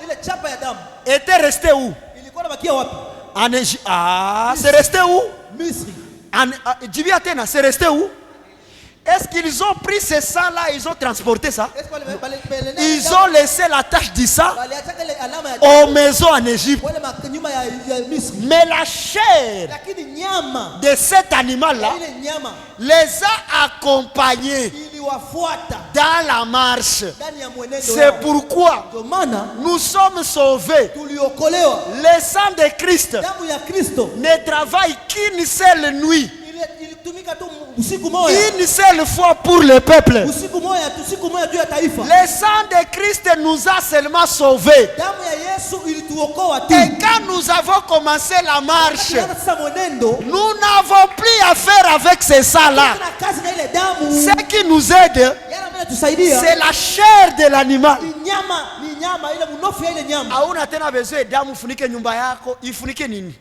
ile chapa ya damu était resté où? Ilikuwa inabakia wapi? En Égypte. C'est resté où? Misri. Djibia tena, c'est resté où? Est-ce qu'ils ont pris ce sang-là, ils ont transporté ça? Ils ont laissé la tache du sang aux maisons en Égypte. Mais la chair de cet animal-là les a accompagnés dans la marche. C'est pourquoi nous sommes sauvés. Le sang de Christ ne travaille qu'une seule nuit. Une seule fois pour le peuple. Le sang de Christ nous a seulement sauvés. Et quand nous avons commencé la marche, nous n'avons plus à faire avec ces sangs-là. Ce qui nous aide, c'est la chair de l'animal. Hauna tena besoin damu funike nyumba yako, ifunike nini?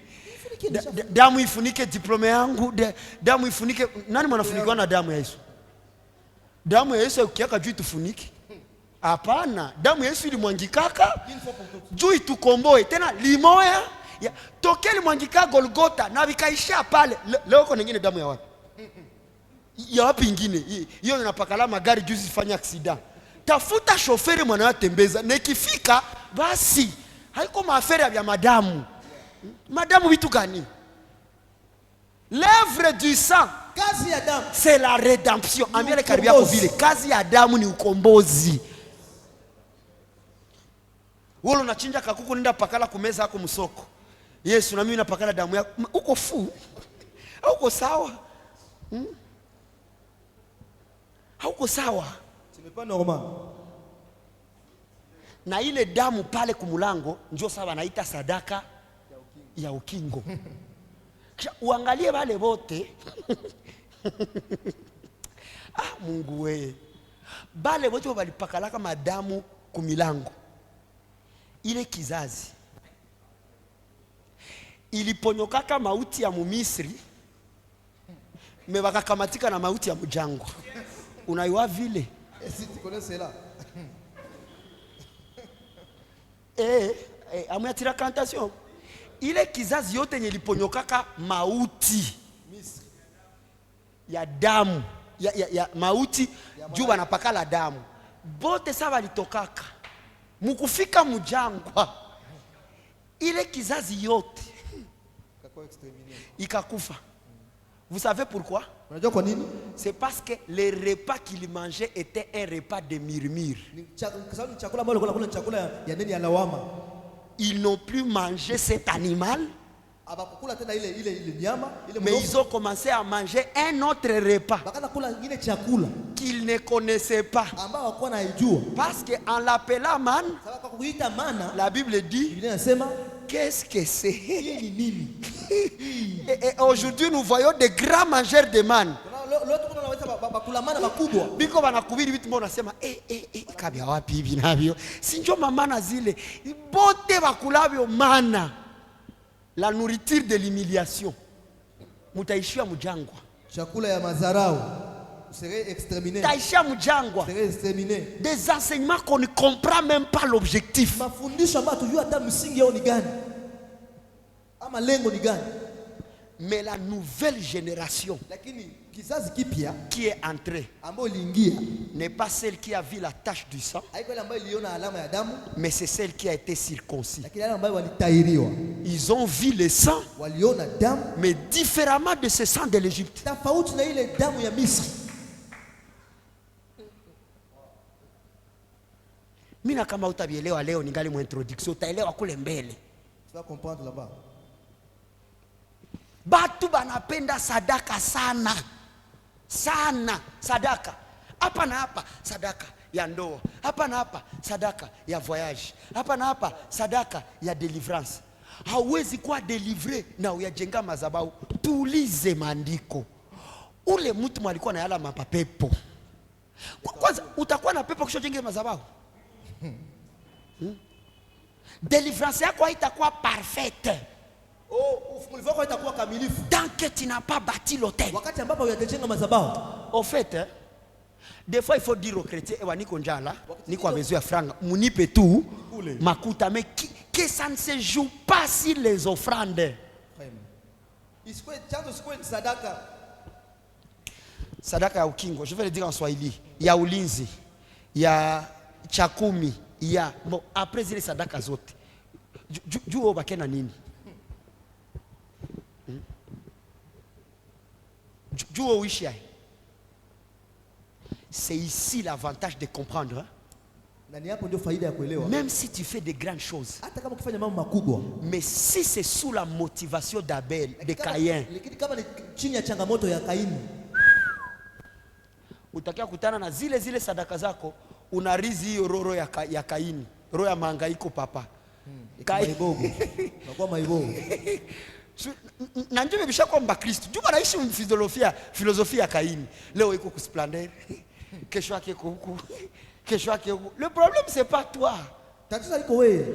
Damu ifunike diplome yangu, damu ifunike. Nani mwanafunikiwa na damu ya Yesu? Damu ya Yesu ukiaka juu itufunike? Hapana, damu ya Yesu ilimwangikaka juu itukomboe. Tena limoya tokeli mwangika Golgotha na vikaisha pale. Leo kuna nyingine damu ya wapi? Ya wapi ingine? Hiyo inapakala magari juu zifanya accident. Tafuta shoferi mwana tembeza, na ikifika basi haiko maaferi ya madamu. Madamu vitu gani? L'œuvre du sang, Kazi ya damu c'est la rédemption. Ni Ambia le karibia kwa vile kazi ya damu ni ukombozi. Wewe unachinja kakuku nenda pakala kumeza yako msoko. Yesu na mimi napakala damu yako. Uko fu? Hauko sawa? Hauko sawa? c'est pas normal. Na ile damu pale kumulango njoo sawa naita sadaka ya ukingo. Kisha uangalie wale wote. Mungu we. Bale wote walipakalaka madamu kumilango. Ile kizazi iliponyokaka mauti ya Mumisri, mebakakamatika na mauti ya mjangwa. Unaiwa vile? Si tu connais cela. Amuyatira kantasyon. Ile kizazi yote nye iliponyokaka mauti Misri ya damu ya mauti juu wanapakala damu. Bote sawa litokaka. Mukufika mjangwa. Ile kizazi yote ikakufa. Vous savez pourquoi? Unajua kwa nini? C'est parce que les repas qu'ils mangeaient étaient un repas de murmure. Chakula ambalo kula chakula ya nini ya lawama. Ils n'ont plus mangé cet animal. Abakukula tena ile nyama, mais ils ont commencé à manger un autre repas bakana kula ingine chakula qu'ils ne connaissaient pas. ambao hawakuwa naijua. Parce que en l'appelant man, Sababu kwa kuita mana, la Bible dit, Biblia inasema qu'est-ce que c'est? Et aujourd'hui nous voyons des grands mangeurs de man. Leo tuko tunaweza bakula mana makubwa. Biko banakubiri vitu mbona nasema kabia wapi hivi navyo? Si njoo mama na zile. Bote bakulabyo mana. La nourriture de l'humiliation. Mutaishia mjangwa. Chakula ya mazarau. Serait exterminé. Taishia mjangwa. Serait exterminé. Des enseignements qu'on ne comprend même pas l'objectif. Mafundisho ambayo tujua hata msingi yao ni gani? Ama lengo ni gani? Mais la nouvelle génération Lakini kizazi kipya qui est entrée ambayo iliingia n'est pas celle qui a vu la tache du sang, haiko ile ambayo iliona alama ya damu, mais c'est celle qui a été circoncis. lakini ile ambayo walitairiwa. Ils ont vu le sang, Waliona damu, mais différemment de ce sang de l'Égypte. tofauti na ile damu ya Misri. Mina kama utabielewa leo ningali mu introduction, utaelewa kule mbele. Tu vas comprendre là-bas. Batu banapenda sadaka sana. Sana sadaka. Hapa na hapa sadaka ya ndoa. Hapa na hapa sadaka ya voyage. Hapa na hapa sadaka ya deliverance. Hauwezi kuwa delivré na uyajenga madhabahu. Tuulize maandiko. Ule mtu alikuwa na yala mapepo. Kwanza utakuwa na pepo kisha jenge madhabahu. Deliverance yako haitakuwa parfaite. Ufungulivu wako itakuwa kamilifu tant que tu n'as pas bâti l'autel. wakati ambapo hujajenga madhabahu. Au fait, des fois il faut dire aux chrétiens, niko njala, niko a besoin de franga, munipe tout, makuta, mais que ça ne se joue pas sur les offrandes. Isikwe chanzo sikwe sadaka. Sadaka ya ukingo, je vais le dire en swahili, ya ulinzi, ya chakumi, ya bon après zile sadaka zote. Juu obakena nini? C'est ici l'avantage de comprendre. Hein? Même si tu fais de grandes choses. Mais si c'est sous la motivation d'Abel, de Caïn. Utakia kutana na zile sadaka zako, unarizi hiyo roho ya Kaini, roho ya mahangaiko papa. Na njoo bisha kwamba Kristo juu anaishi filosofia ya Kaini. Leo iko kusplander, kesho yake huku, kesho yake huku. Le problème c'est pas toi. Tatizo liko wewe.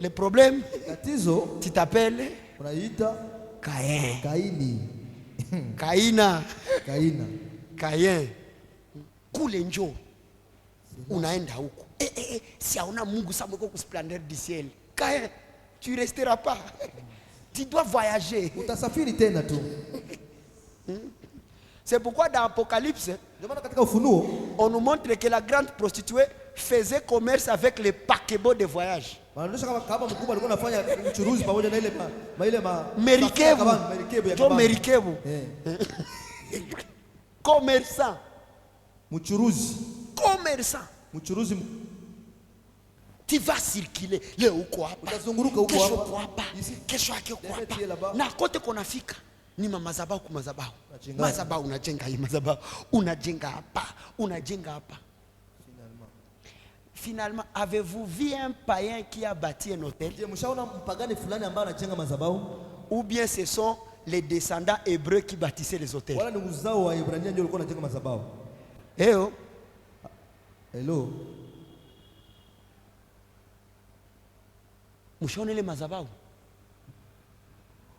Le problème, tatizo tu t'appelles unaita Caïn. Kaini. Kaina. Kain. Kule njoo. Unaenda huku. Si hauna Mungu sasa uko kusplander du ciel. Caïn, tu resteras pas. Tu dois voyager. Utasafiri tena tu. C'est pourquoi dans Apocalypse, on nous montre que la grande prostituée faisait commerce avec les paquebots de voyage. Wanaonyesha kama mkubwa alikuwa anafanya uchuruzi pamoja na ile Merikebu. Jo merikebu. Commerçant. Mchuruzi. Commerçant. Mchuruzi. Tu vas circuler leo uko hapa. Utazunguruka huko Kesho hapa. uko hapa. Kesho yake uko hapa. Na kote kunafika ni mazabau kwa mazabau. Mazabau unajenga hii mazabau. Unajenga hapa. Unajenga hapa. Finalement, avez-vous vu un païen qui a bâti un hôtel? Ou bien ce sont les descendants hébreux qui bâtissaient les hôtels? Eh oh. Hello. Mouchonne les mazabao.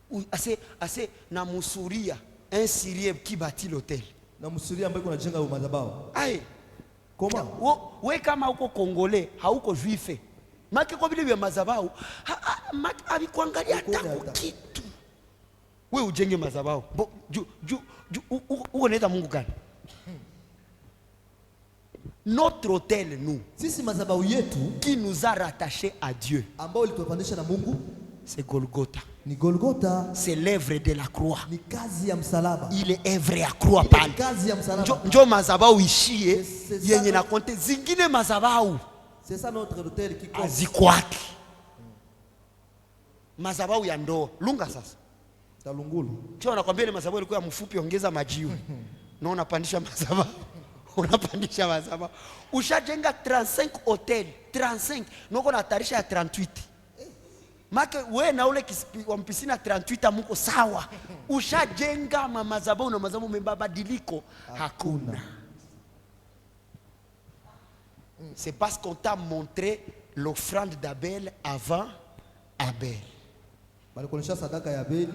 Ou assez na Moussouria, un Syrien qui bâtit l'hôtel. Na Moussouria ambaye kuna jenga mazabao. Aïe. Comment? We kama uko Congolais, hauko juife. Maki kwa vile vya mazabao, alikuangalia hata kitu. We ujenge mazabao. Uko neta Mungu gani? Notre hôtel, nous, sisi mazabao yetu qui nous a rattachés à Dieu, ambao ilitupanisha na Mungu, c'est Golgotha. Ni Golgotha. C'est l'œuvre de la croix. Ni kazi ya msalaba. Ile œuvre ya croix pale. Kazi ya msalaba. Njo mazabao ishie yenye na konte zingine mazabao. C'est ça notre hôtel qui compte. Azikwaki. Mazabao ya ndoa. Lunga sasa. Talungulu. Chio nakwambia ile mazabao ilikuwa mfupi, ongeza majiwe. Na unapandisha mazabao. Unapandisha mazabao. Ushajenga 35 hotel, 35. Noko na tarisha ya 38. Make we na ule wa mpisina 38 muko sawa. Ushajenga mazabao na mazabao mebadiliko hakuna. C'est parce qu'on t'a montré l'offrande d'Abel avant Abel. Balikonisha sadaka ya Abel.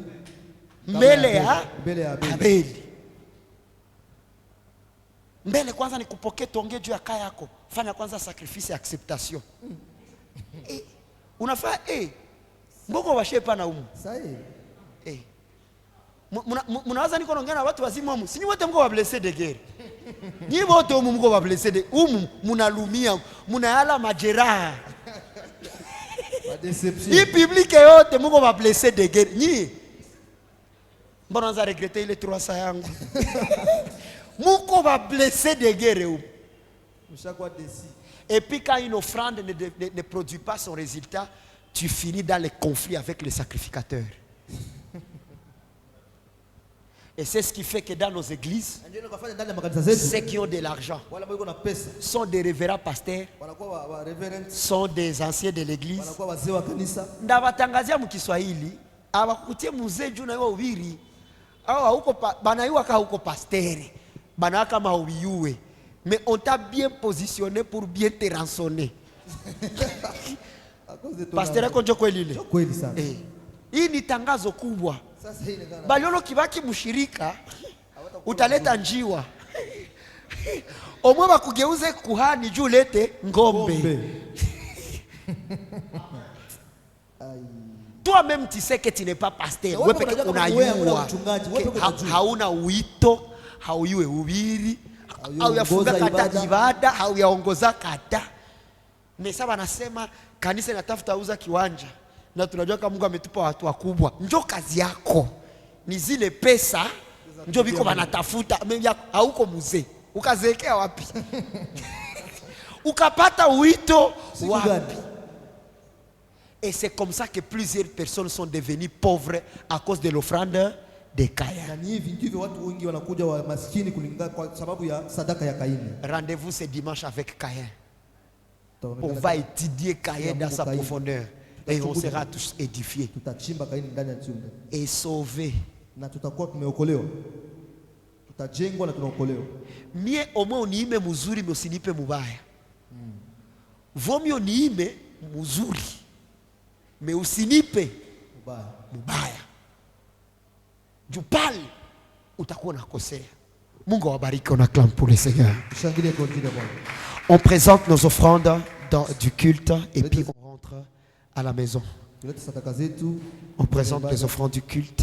Mbele ya Abel. Mbele kwanza ni kupokea tonge juu ya kaya yako. Fanya kwanza sacrifice ya acceptation. Unafaa mboko washepa na umu. Sahi. Munawaza niko naongea na watu wazima umu. Sinyi wote mko wa blessé de guerre. Nyi wote umu mko wa blessé de umu munalumia, munayala majeraha. Deception. Hii publique yote mko wa blessé de guerre. Nyi mbona unza regretter ile 300 yangu. Muko va blessé de guerre. Et puis quand une offrande ne produit pas son résultat, tu finis dans les conflits avec les sacrificateurs. Et c'est ce qui fait que dans nos églises, ceux qui ont de l'argent sont des révérends pasteurs, sont des anciens de l'église. Ndabatangazia mukiswahili, abakutie muzee juu na wewe ubiri. Au hauko banaiwa ka hauko pasteur. Banaka maouioué. Mais on t'a bien positionné pour bien te rançonner. Pasteur konjo kweli ile. Kweli sana. Hii ni tangazo kubwa. Baliolo kibaki mshirika utaleta njiwa. Omwe bakugeuze kuhani juu lete ngombe. Toi-même tu sais que tu n'es pas pasteur. Wewe peke unayua. Hauna uito, hauyue ubiri, hauyafunga kata ibada, hauyaongoza kata. Mesa wanasema kanisa inatafuta uza kiwanja. Na tunajua kama Mungu ametupa watu wakubwa. Njoo kazi yako. Ni zile pesa njoo biko wanatafuta. Hauko mzee. Ukazeekea wapi? Ukapata uito wapi? Et c'est comme ça que plusieurs personnes sont devenues pauvres à cause de l'offrande de Caïn. Rendez-vous ce dimanche avec Caïn. On va étudier Caïn dans sa profondeur. Et on sera tous édifiés. Et sauvés. Mie omwe uniime muzuri usinipe mubaya. Vomi uniime muzuri. Mais usinipe mubaya. Jupal utakuwa nakosea. Mungu awabariki, on acclame pour le Seigneur. On présente nos offrandes dans du culte et puis on rentre à la maison. On présente les offrandes du culte.